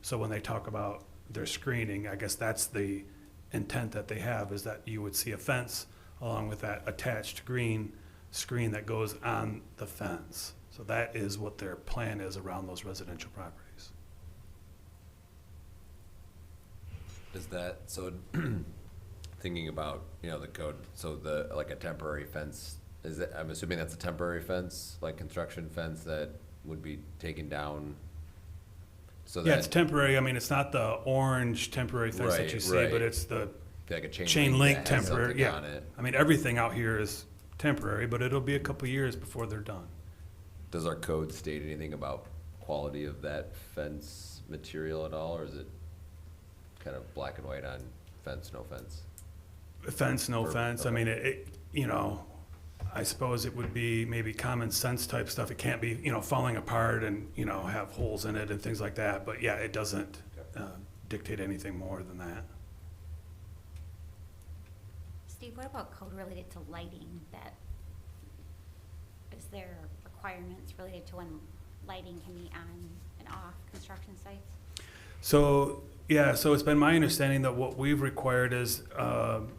[SPEAKER 9] So when they talk about their screening, I guess that's the intent that they have, is that you would see a fence along with that attached green screen that goes on the fence. So that is what their plan is around those residential properties.
[SPEAKER 8] Is that, so thinking about, the code, so like a temporary fence, I'm assuming that's a temporary fence, like construction fence that would be taken down? So
[SPEAKER 9] Yeah, it's temporary. I mean, it's not the orange temporary fence that you see, but it's the
[SPEAKER 8] like a
[SPEAKER 9] chain link
[SPEAKER 8] that has
[SPEAKER 9] temporary,
[SPEAKER 8] something
[SPEAKER 9] yeah.
[SPEAKER 8] on it.
[SPEAKER 9] I mean, everything out here is temporary, but it'll be a couple years before they're done.
[SPEAKER 8] Does our code state anything about quality of that fence material at all, or is it kind of black and white on fence, no fence?
[SPEAKER 9] Fence, no
[SPEAKER 8] Or-
[SPEAKER 9] fence. I
[SPEAKER 8] okay.
[SPEAKER 9] mean, I suppose it would be maybe common sense type stuff. It can't be, falling apart and, have holes in it and things like that. But yeah, it doesn't dictate anything more than that.
[SPEAKER 2] Steve, what about code related to lighting? Is there requirements related to when lighting can be on and off construction sites?
[SPEAKER 9] So, so it's been my understanding that what we've required is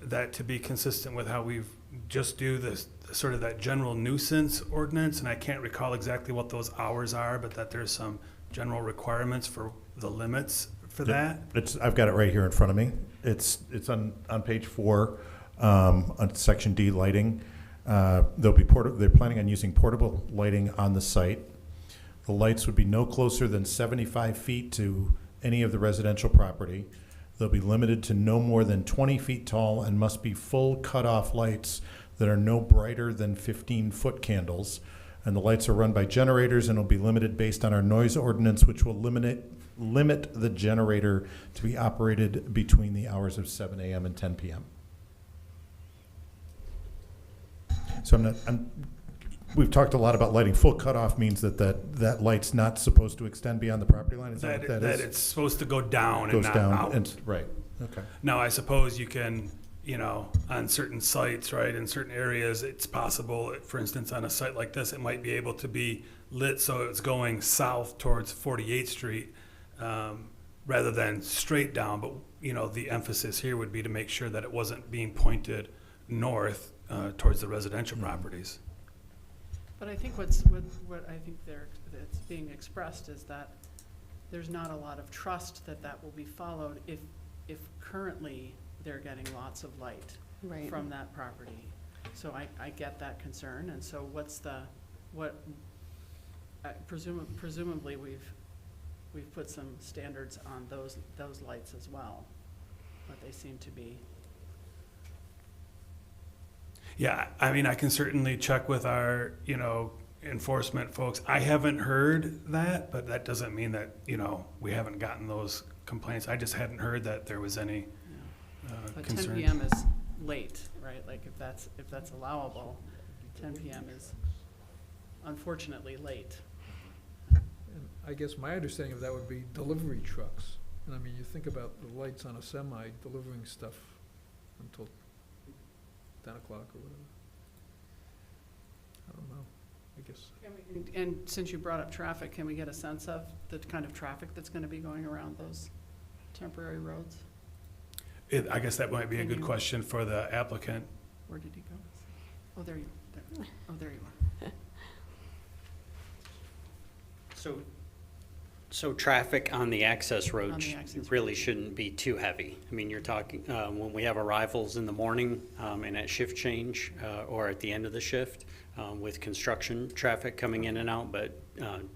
[SPEAKER 9] that to be consistent with how we've just do this, sort of that general nuisance ordinance, and I can't recall exactly what those hours are, but that there's some general requirements for the limits for that.
[SPEAKER 7] I've got it right here in front of me. It's on page 4, on section D, lighting. They're planning on using portable lighting on the site. The lights would be no closer than 75 feet to any of the residential property. They'll be limited to no more than 20 feet tall and must be full cutoff lights that are no brighter than 15-foot candles. And the lights are run by generators and will be limited based on our noise ordinance, which will limit the generator to be operated between the hours of 7 a.m. and 10 p.m. So we've talked a lot about lighting. Full cutoff means that light's not supposed to extend beyond the property line. Is that what that is?
[SPEAKER 9] That it's supposed to go down and
[SPEAKER 7] Goes
[SPEAKER 9] not
[SPEAKER 7] down
[SPEAKER 9] out.
[SPEAKER 7] and right. Okay.
[SPEAKER 9] Now, I suppose you can, on certain sites, right, in certain areas, it's possible, for instance, on a site like this, it might be able to be lit so it's going south towards 48th Street rather than straight down. But, the emphasis here would be to make sure that it wasn't being pointed north towards the residential properties.
[SPEAKER 10] But I think what I think that's being expressed is that there's not a lot of trust that will be followed if currently they're getting lots of light
[SPEAKER 4] Right.
[SPEAKER 10] from that property. So I get that concern, and so presumably we've put some standards on those lights as well, but they seem to be.
[SPEAKER 9] Yeah, I mean, I can certainly check with our, enforcement folks. I haven't heard that, but that doesn't mean that, we haven't gotten those complaints. I just hadn't heard that there was any
[SPEAKER 10] But
[SPEAKER 9] concern.
[SPEAKER 10] 10 p.m. is late, right? Like if that's allowable, 10 p.m. is unfortunately late.
[SPEAKER 1] And I guess my understanding of that would be delivery trucks. And I mean, you think about the lights on a semi delivering stuff until 10 o'clock or whatever. I don't know, I guess.
[SPEAKER 10] And since you brought up traffic, can we get a sense of the kind of traffic that's going to be going around those temporary roads?
[SPEAKER 9] I guess that might be a good question for the applicant.
[SPEAKER 10] Where did he go? Oh, there you are.
[SPEAKER 13] So traffic on the access
[SPEAKER 10] On
[SPEAKER 13] roads
[SPEAKER 10] the access
[SPEAKER 13] really
[SPEAKER 10] roads.
[SPEAKER 13] shouldn't be too heavy. I mean, you're talking, when we have arrivals in the morning and at shift change or at the end of the shift with construction traffic coming in and out, but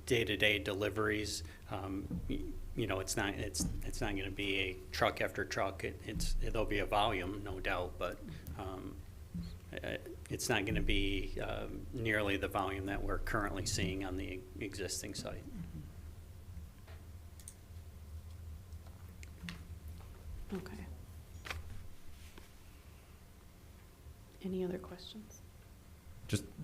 [SPEAKER 13] day-to-day deliveries, it's not going to be a truck after truck. There'll be a volume, no doubt, but it's not going to be nearly the volume that we're currently seeing on the existing site.
[SPEAKER 4] Okay. Any other questions?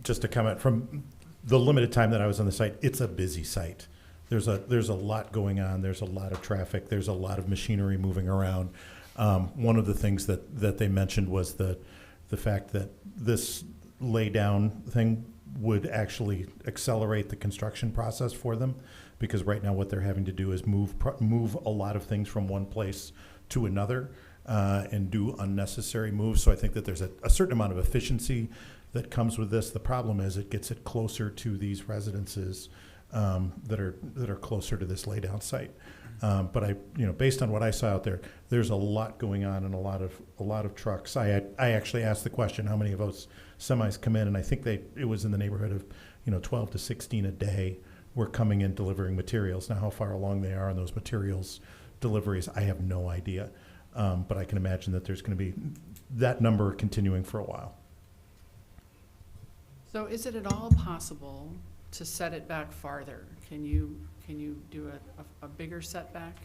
[SPEAKER 7] Just a comment from the limited time that I was on the site. It's a busy site. There's a lot going on. There's a lot of traffic. There's a lot of machinery moving around. One of the things that they mentioned was the fact that this lay down thing would actually accelerate the construction process for them, because right now what they're having to do is move a lot of things from one place to another and do unnecessary moves. So I think that there's a certain amount of efficiency that comes with this. The problem is it gets it closer to these residences that are closer to this laydown site. But based on what I saw out there, there's a lot going on and a lot of trucks. I actually asked the question, how many of those semis come in, and I think it was in the neighborhood of 12 to 16 a day were coming in delivering materials. Now, how far along they are on those materials deliveries, I have no idea. But I can imagine that there's going to be that number continuing for a while.
[SPEAKER 10] So is it at all possible to set it back farther? Can you do a bigger setback?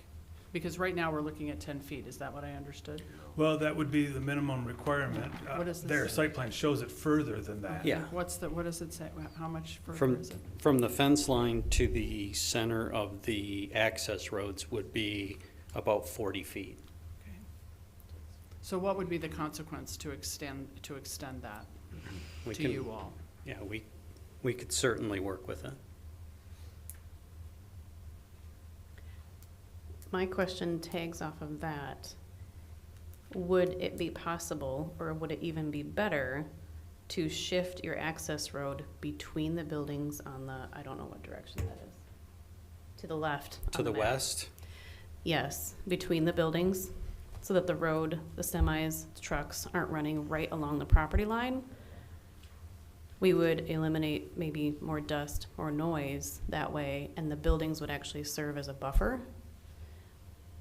[SPEAKER 10] Because right now we're looking at 10 feet. Is that what I understood?
[SPEAKER 9] Well, that would be the minimum requirement.
[SPEAKER 10] What is this?
[SPEAKER 9] Their site plan shows it further than that.
[SPEAKER 13] Yeah.
[SPEAKER 10] What does it say? How much further is it?
[SPEAKER 13] From the fence line to the center of the access roads would be about 40 feet.
[SPEAKER 10] Okay. So what would be the consequence to extend that to you all?
[SPEAKER 13] Yeah, we could certainly work with it.
[SPEAKER 4] My question tags off of that. Would it be possible, or would it even be better, to shift your access road between the buildings on the, I don't know what direction that is, to the left.
[SPEAKER 13] To
[SPEAKER 4] on
[SPEAKER 13] the
[SPEAKER 4] map.
[SPEAKER 13] west?
[SPEAKER 4] Yes, between the buildings, so that the road, the semis, the trucks aren't running right along the property line. We would eliminate maybe more dust or noise that way, and the buildings would actually serve as a buffer.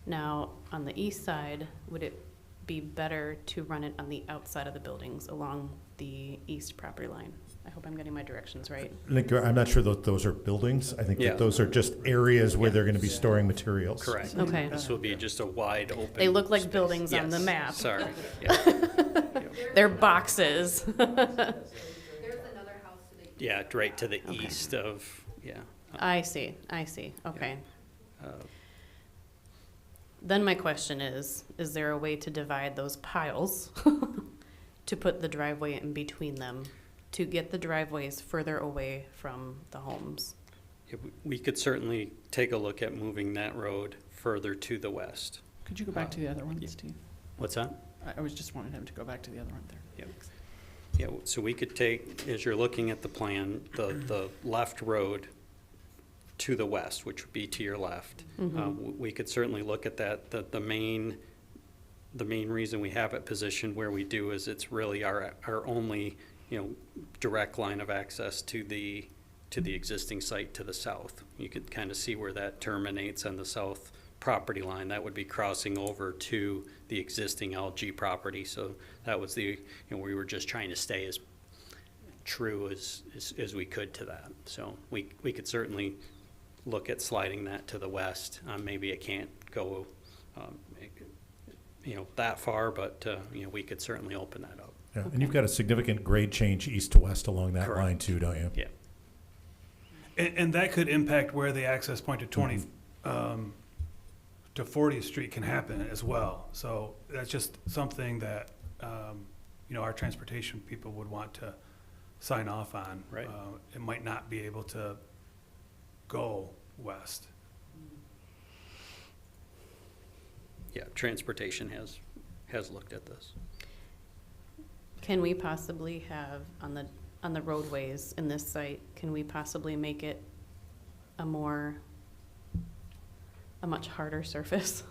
[SPEAKER 4] Now, on the east side, would it be better to run it on the outside of the buildings along the east property line? I hope I'm getting my directions right.
[SPEAKER 7] I think, I'm not sure that those are buildings. I think
[SPEAKER 13] Yeah.
[SPEAKER 7] that those are just areas where they're going to be storing materials.
[SPEAKER 13] Correct.
[SPEAKER 4] Okay.
[SPEAKER 13] This will be just a wide open.
[SPEAKER 4] They look like
[SPEAKER 13] space.
[SPEAKER 4] buildings on the
[SPEAKER 13] Yes,
[SPEAKER 4] map.
[SPEAKER 13] Sorry. Yeah.
[SPEAKER 4] They're boxes.
[SPEAKER 13] Yeah, right to the
[SPEAKER 4] Okay.
[SPEAKER 13] east of, yeah.
[SPEAKER 4] I see, okay.
[SPEAKER 13] Uh,
[SPEAKER 4] Then my question is there a way to divide those piles to put the driveway in between them, to get the driveways further away from the homes?
[SPEAKER 13] We could certainly take a look at moving that road further to the west.
[SPEAKER 10] Could you go back to the other one, Steve?
[SPEAKER 13] What's that?
[SPEAKER 10] I was just wanting him to go back to the other one there.
[SPEAKER 13] Yeah. Yeah, so we could take, as you're looking at the plan, the left road to the west, which would be to your left. We could certainly look at that. The main reason we have it positioned where we do is it's really our only, direct line of access to the existing site to the south. You could kind of see where that terminates on the south property line. That would be crossing over to the existing LG property. So that was we were just trying to stay as true as we could to that. So we could certainly look at sliding that to the west. Maybe it can't go, that far, but, we could certainly open that up.
[SPEAKER 7] Yeah, and you've got a significant grade change east to west along that
[SPEAKER 13] Correct.
[SPEAKER 7] line too, don't you?
[SPEAKER 13] Yeah.
[SPEAKER 9] And that could impact where the access point to 20, to 40th Street can happen as well. So that's just something that, our transportation people would want to sign off on.
[SPEAKER 13] Right.
[SPEAKER 9] It might not be able to go west.
[SPEAKER 13] Yeah, transportation has looked at this.
[SPEAKER 4] Can we possibly have, on the roadways in this site, can we possibly make it a much harder surface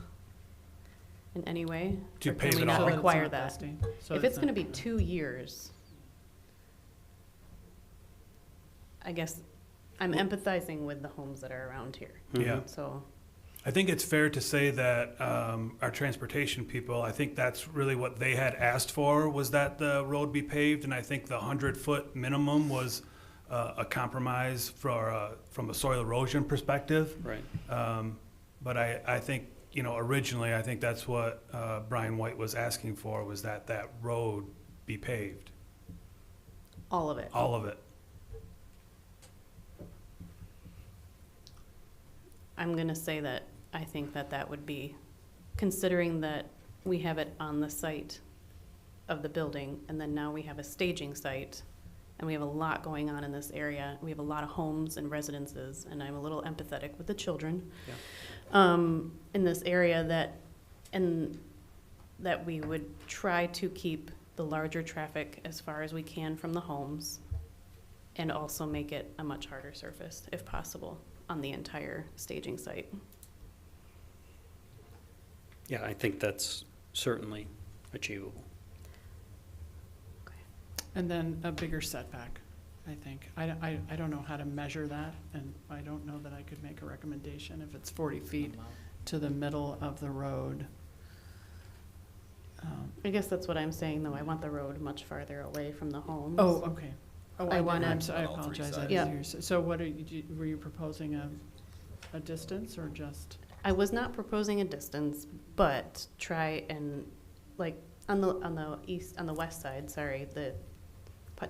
[SPEAKER 4] in any way?
[SPEAKER 9] To
[SPEAKER 4] Or
[SPEAKER 9] pave
[SPEAKER 4] can we
[SPEAKER 9] it
[SPEAKER 4] not
[SPEAKER 9] all?
[SPEAKER 4] require that?
[SPEAKER 10] So
[SPEAKER 4] If
[SPEAKER 10] that
[SPEAKER 4] it's gonna be 2 years, I guess I'm empathizing with the homes that are around here.
[SPEAKER 9] Yeah.
[SPEAKER 4] So,
[SPEAKER 9] I think it's fair to say that our transportation people, I think that's really what they had asked for, was that the road be paved, and I think the 100-foot minimum was a compromise from a soil erosion perspective.
[SPEAKER 13] Right.
[SPEAKER 9] But I think, originally, I think that's what Brian White was asking for, was that road be paved,
[SPEAKER 4] all of it.
[SPEAKER 9] all of it.
[SPEAKER 4] I'm gonna say that I think that would be, considering that we have it on the site of the building, and then now we have a staging site, and we have a lot going on in this area. We have a lot of homes and residences, and I'm a little empathetic with the children in this area, that we would try to keep the larger traffic as far as we can from the homes, and also make it a much harder surface, if possible, on the entire staging site.
[SPEAKER 13] Yeah, I think that's certainly achievable.
[SPEAKER 10] And then a bigger setback, I think. I don't know how to measure that, and I don't know that I could make a recommendation if it's 40 feet to the middle of the road.
[SPEAKER 4] I guess that's what I'm saying, though. I want the road much farther away from the homes.
[SPEAKER 10] Oh, okay. Oh,
[SPEAKER 4] I wanna-
[SPEAKER 10] I'm sorry, I
[SPEAKER 8] On all three
[SPEAKER 10] apologize. I
[SPEAKER 8] sides.
[SPEAKER 10] didn't
[SPEAKER 4] Yeah.
[SPEAKER 10] hear you. So what were you proposing a distance or just?
[SPEAKER 4] I was not proposing a distance, but try and, like, on the west side, sorry,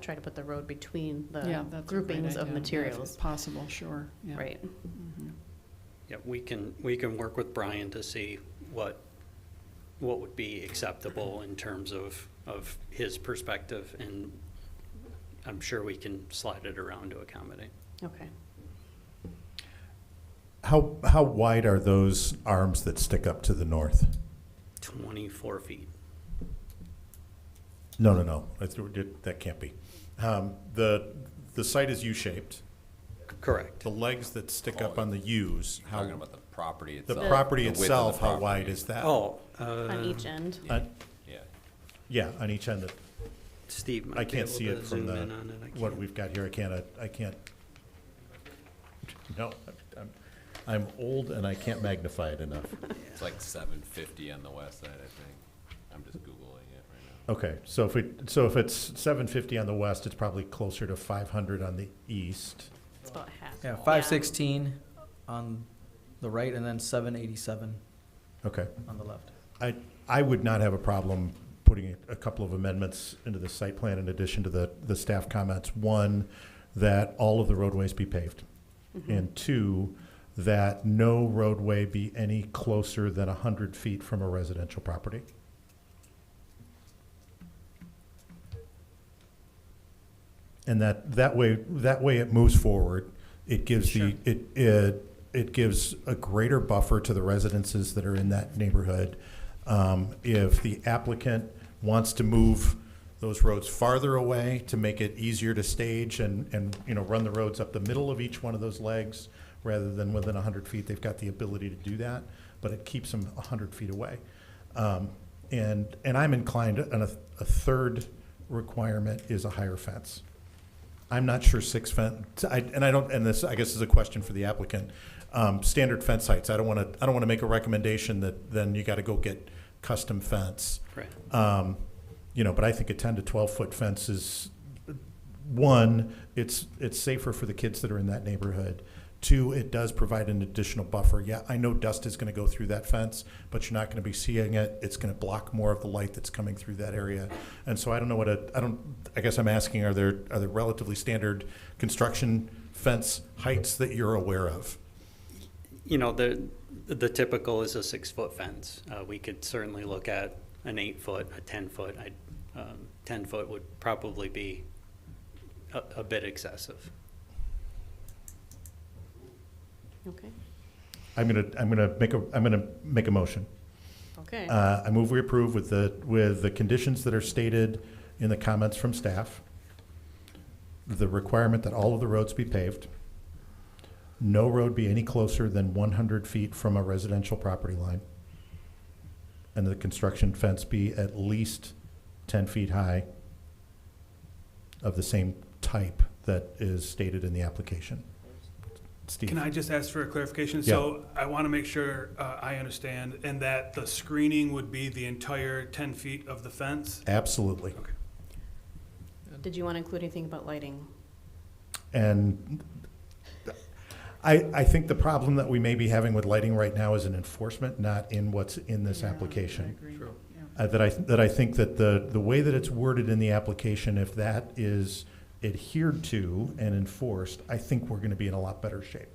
[SPEAKER 4] try to put the road between
[SPEAKER 10] Yeah,
[SPEAKER 4] the
[SPEAKER 10] that's a great
[SPEAKER 4] groupings of
[SPEAKER 10] idea. Yeah, if
[SPEAKER 4] materials.
[SPEAKER 10] it's possible, sure, yeah.
[SPEAKER 4] Right.
[SPEAKER 10] Mhm.
[SPEAKER 13] Yeah, we can work with Brian to see what would be acceptable in terms of his perspective, and I'm sure we can slide it around to accommodate.
[SPEAKER 4] Okay.
[SPEAKER 7] How wide are those arms that stick up to the north?
[SPEAKER 13] 24 feet.
[SPEAKER 7] No. That can't be. The site is U-shaped.
[SPEAKER 13] Correct.
[SPEAKER 7] The legs that stick up on the U's, how,
[SPEAKER 8] Talking about the property
[SPEAKER 7] the
[SPEAKER 8] itself.
[SPEAKER 7] property
[SPEAKER 8] the width of the
[SPEAKER 7] itself, how
[SPEAKER 8] property.
[SPEAKER 7] wide is that?
[SPEAKER 13] Oh,
[SPEAKER 4] On each end.
[SPEAKER 8] Yeah.
[SPEAKER 7] Yeah, on each end.
[SPEAKER 13] Steve might
[SPEAKER 7] I
[SPEAKER 13] be
[SPEAKER 7] can't
[SPEAKER 13] able
[SPEAKER 7] see
[SPEAKER 13] to
[SPEAKER 7] it from
[SPEAKER 13] zoom
[SPEAKER 7] the,
[SPEAKER 13] in on it. I
[SPEAKER 7] what
[SPEAKER 13] can't.
[SPEAKER 7] we've got here. I can't. No, I'm old and I can't magnify it enough.
[SPEAKER 8] It's like 750 on the west side, I think. I'm just Googling it right now.
[SPEAKER 7] Okay, so if it's 750 on the west, it's probably closer to 500 on the east.
[SPEAKER 4] It's about half.
[SPEAKER 11] Yeah, 516 on the right and then 787
[SPEAKER 7] Okay.
[SPEAKER 11] on the left.
[SPEAKER 7] I would not have a problem putting a couple of amendments into the site plan in addition to the staff comments. One, that all of the roadways be paved. And two, that no roadway be any closer than 100 feet from a residential property. And that way it moves forward. It gives it gives a greater buffer to the residences that are in that neighborhood. If the applicant wants to move those roads farther away to make it easier to stage and run the roads up the middle of each one of those legs rather than within 100 feet, they've got the ability to do that, but it keeps them 100 feet away. And I'm inclined, and a third requirement is a higher fence. I'm not sure 6 fence, and this, I guess, is a question for the applicant. Standard fence heights, I don't want to make a recommendation that then you got to go get custom fence.
[SPEAKER 13] Right.
[SPEAKER 7] But I think a 10 to 12 foot fence is, one, it's safer for the kids that are in that neighborhood. Two, it does provide an additional buffer. Yeah, I know dust is going to go through that fence, but you're not going to be seeing it. It's going to block more of the light that's coming through that area. And so I don't know I guess I'm asking, are there relatively standard construction fence heights that you're aware of?
[SPEAKER 13] The typical is a 6-foot fence. We could certainly look at an 8-foot, a 10-foot. 10-foot would probably be a bit excessive.
[SPEAKER 4] Okay.
[SPEAKER 7] I'm gonna make a motion.
[SPEAKER 4] Okay.
[SPEAKER 7] I move we approve with the conditions that are stated in the comments from staff. The requirement that all of the roads be paved. No road be any closer than 100 feet from a residential property line. And the construction fence be at least 10 feet high of the same type that is stated in the application. Steve?
[SPEAKER 9] Can I just ask for a clarification?
[SPEAKER 7] Yeah.
[SPEAKER 9] So I want to make sure I understand, and that the screening would be the entire 10 feet of the fence?
[SPEAKER 7] Absolutely.
[SPEAKER 9] Okay.
[SPEAKER 4] Did you want to include anything about lighting?
[SPEAKER 7] And I think the problem that we may be having with lighting right now is an enforcement, not in what's in this application.
[SPEAKER 10] I agree.
[SPEAKER 1] True.
[SPEAKER 10] Yeah.
[SPEAKER 7] That I think that the way that it's worded in the application, if that is adhered to and enforced, I think we're going to be in a lot better shape.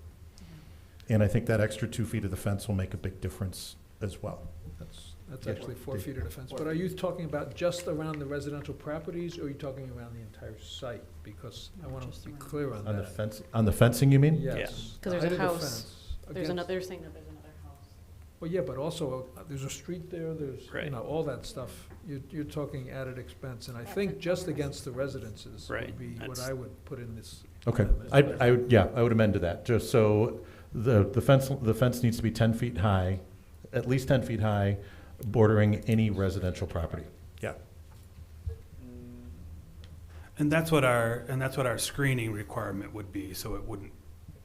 [SPEAKER 7] And I think that extra 2 feet of the fence will make a big difference as well.
[SPEAKER 1] That's actually 4 feet of the fence. But are you talking about just around the residential properties, or are you talking around the entire site? Because I want to be clear on
[SPEAKER 7] On the
[SPEAKER 1] that.
[SPEAKER 7] fencing, you mean?
[SPEAKER 1] Yes.
[SPEAKER 4] Because there's
[SPEAKER 1] Height
[SPEAKER 4] a
[SPEAKER 1] of the
[SPEAKER 4] house.
[SPEAKER 1] fence
[SPEAKER 4] They're
[SPEAKER 1] against-
[SPEAKER 4] saying that there's another house.
[SPEAKER 1] Well, yeah, but also, there's a street there, there's,
[SPEAKER 13] Right.
[SPEAKER 1] all that stuff. You're talking added expense, and I think just against the residences
[SPEAKER 13] Right.
[SPEAKER 1] would be what
[SPEAKER 13] That's-
[SPEAKER 1] I would put in this.
[SPEAKER 7] Okay,
[SPEAKER 1] amendment.
[SPEAKER 7] I would amend to that, just so the fence needs to be 10 feet high, at least 10 feet high, bordering any residential property. Yeah.
[SPEAKER 9] And that's what our screening requirement would be, so it wouldn't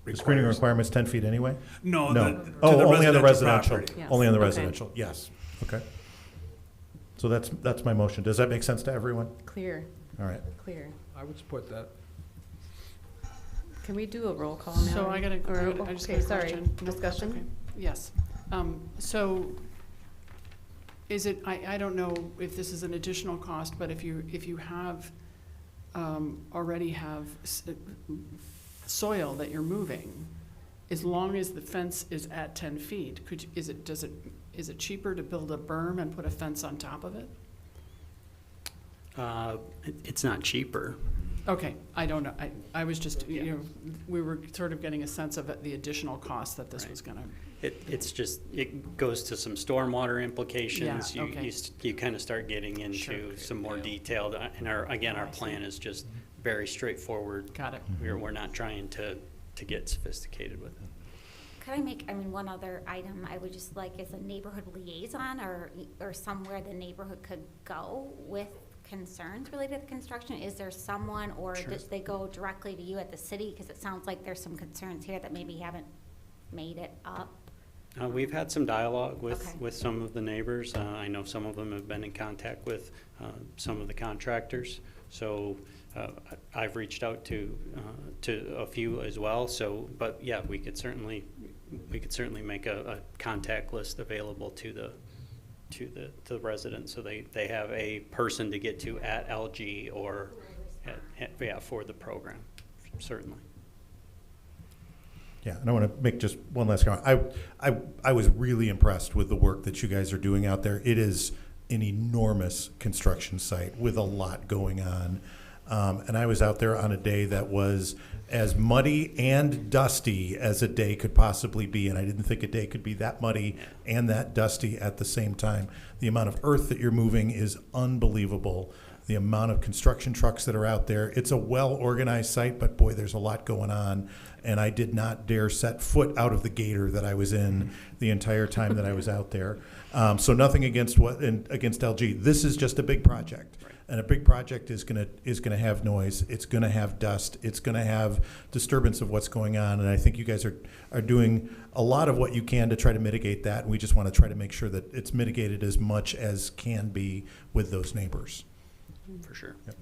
[SPEAKER 7] The screening
[SPEAKER 9] require.
[SPEAKER 7] requirement's 10 feet anyway?
[SPEAKER 9] No,
[SPEAKER 7] No.
[SPEAKER 9] to
[SPEAKER 7] Oh,
[SPEAKER 9] the
[SPEAKER 7] only on the residential,
[SPEAKER 9] property.
[SPEAKER 4] Yes.
[SPEAKER 7] only on the
[SPEAKER 4] Okay.
[SPEAKER 7] residential, yes, okay. So that's my motion. Does that make sense to everyone?
[SPEAKER 4] Clear,
[SPEAKER 7] All right.
[SPEAKER 4] clear.
[SPEAKER 1] I would support that.
[SPEAKER 4] Can we do a roll call now?
[SPEAKER 10] So I
[SPEAKER 4] Or-
[SPEAKER 10] just
[SPEAKER 4] okay,
[SPEAKER 10] got a
[SPEAKER 4] sorry.
[SPEAKER 10] question. No,
[SPEAKER 4] Discussion?
[SPEAKER 10] okay. Yes. So is it, I don't know if this is an additional cost, but if you have, already have soil that you're moving, as long as the fence is at 10 feet, is it cheaper to build a berm and put a fence on top of it?
[SPEAKER 13] It's not cheaper.
[SPEAKER 10] Okay, I don't know. I was just, we were sort of getting a sense of the additional cost that this was gonna
[SPEAKER 13] It's just, it goes to some stormwater implications.
[SPEAKER 10] Yeah, okay.
[SPEAKER 13] You kind of start getting into some more detailed, and our plan is just very straightforward.
[SPEAKER 10] Got it.
[SPEAKER 13] We're not trying to get sophisticated with it.
[SPEAKER 2] Could I make, one other item I would just like is a neighborhood liaison or somewhere the neighborhood could go with concerns related to construction? Is there someone, or does they go directly to you at the city? Because it sounds like there's some concerns here that maybe haven't made it up.
[SPEAKER 13] We've had some dialogue with,
[SPEAKER 2] Okay.
[SPEAKER 13] with some of the neighbors. I know some of them have been in contact with some of the contractors. So I've reached out to a few as well. So, but yeah, we could certainly make a contact list available to the residents, so they have a person to get to at LG or for the program, certainly.
[SPEAKER 7] Yeah, and I want to make just one last comment. I was really impressed with the work that you guys are doing out there. It is an enormous construction site with a lot going on. And I was out there on a day that was as muddy and dusty as a day could possibly be, and I didn't think a day could be that muddy and that dusty at the same time. The amount of earth that you're moving is unbelievable. The amount of construction trucks that are out there. It's a well-organized site, but boy, there's a lot going on. And I did not dare set foot out of the gator that I was in the entire time that I was out there. So nothing against LG. This is just a big project. And a big project is gonna have noise. It's gonna have dust. It's gonna have disturbance of what's going on. And I think you guys are doing a lot of what you can to try to mitigate that. And we just want to try to make sure that it's mitigated as much as can be with those neighbors.
[SPEAKER 13] For sure.
[SPEAKER 7] Yep.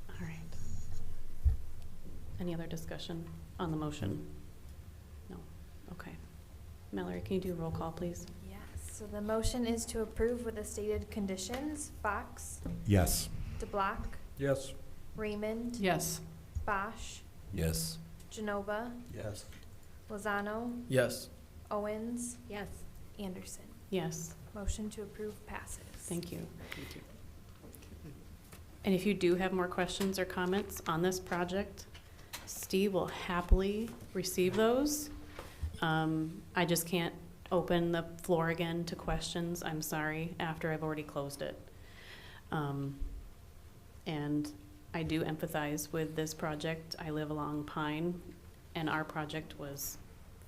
[SPEAKER 4] All right. Any other discussion on the motion? No. Okay. Mallory, can you do a roll call, please?
[SPEAKER 17] Yes, so the motion is to approve with the stated conditions. Fox,
[SPEAKER 7] Yes.
[SPEAKER 17] DeBlock,
[SPEAKER 1] Yes.
[SPEAKER 10] Yes.
[SPEAKER 17] Raymond, Bosch,
[SPEAKER 8] Yes.
[SPEAKER 17] Genova,
[SPEAKER 11] Yes.
[SPEAKER 17] Lozano,
[SPEAKER 11] Yes.
[SPEAKER 17] Owens,
[SPEAKER 2] Yes.
[SPEAKER 17] Anderson.
[SPEAKER 4] Yes.
[SPEAKER 17] Motion to approve passes.
[SPEAKER 4] Thank you. And if you do have more questions or comments on this project, Steve will happily receive those. I just can't open the floor again to questions, I'm sorry, after I've already closed it. And I do empathize with this project. I live along Pine, and our project was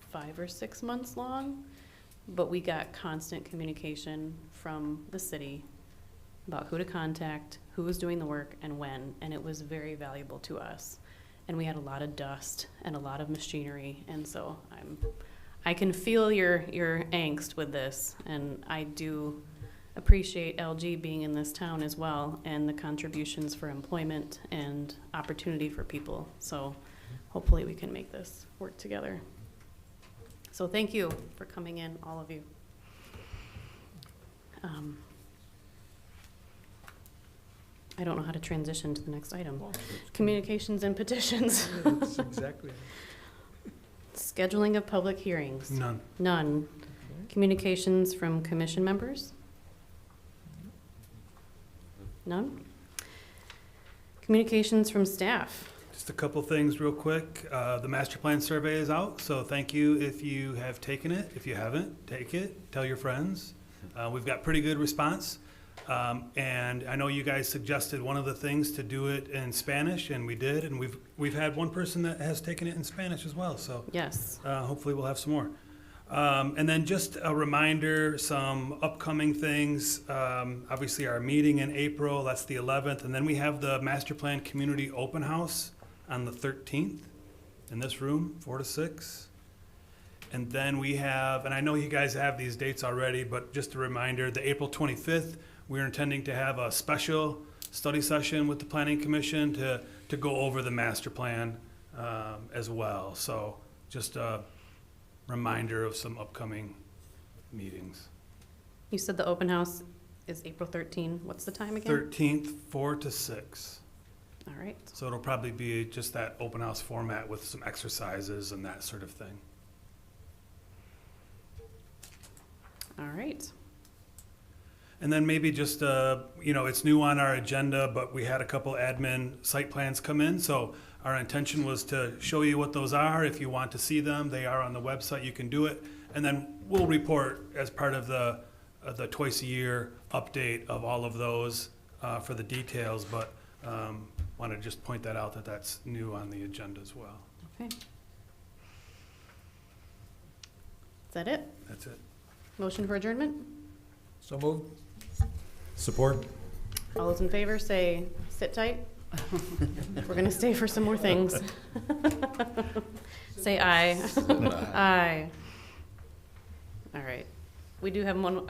[SPEAKER 4] 5 or 6 months long. But we got constant communication from the city about who to contact, who was doing the work, and when, and it was very valuable to us. And we had a lot of dust and a lot of machinery, and so I can feel your angst with this, and I do appreciate LG being in this town as well, and the contributions for employment and opportunity for people. So hopefully we can make this work together. So thank you for coming in, all of you. I don't know how to transition to the next item. Communications and petitions.
[SPEAKER 1] That's exactly.
[SPEAKER 4] Scheduling of public hearings.
[SPEAKER 9] None.
[SPEAKER 4] None. Communications from commission members? None. Communications from staff?
[SPEAKER 9] Just a couple things real quick. The master plan survey is out, so thank you if you have taken it. If you haven't, take it, tell your friends. We've got pretty good response. And I know you guys suggested one of the things to do it in Spanish, and we did, and we've had one person that has taken it in Spanish as well, so.
[SPEAKER 4] Yes.
[SPEAKER 9] Hopefully we'll have some more. And then just a reminder, some upcoming things. Obviously our meeting in April, that's the 11th, and then we have the master plan community open house on the 13th in this room, 4 to 6. And then we have, and I know you guys have these dates already, but just a reminder, the April 25th, we're intending to have a special study session with the Planning Commission to go over the master plan as well. So just a reminder of some upcoming meetings.
[SPEAKER 4] You said the open house is April 13. What's the time again?
[SPEAKER 9] 13th, 4 to 6.
[SPEAKER 4] All right.
[SPEAKER 9] So it'll probably be just that open house format with some exercises and that sort of thing.
[SPEAKER 4] All right.
[SPEAKER 9] And then maybe just, it's new on our agenda, but we had a couple admin site plans come in. So Our intention was to show you what those are. If you want to see them, they are on the website, you can do it. And then we'll report as part of the twice a year update of all of those for the details, but want to just point that out that that's new on the agenda as well.
[SPEAKER 4] Okay. Is that it?
[SPEAKER 9] That's it.
[SPEAKER 4] Motion for adjournment?
[SPEAKER 1] So moved.
[SPEAKER 7] Support?
[SPEAKER 4] All those in favor say, sit tight. We're gonna stay for some more things. Say aye. Aye. All right. We do have one.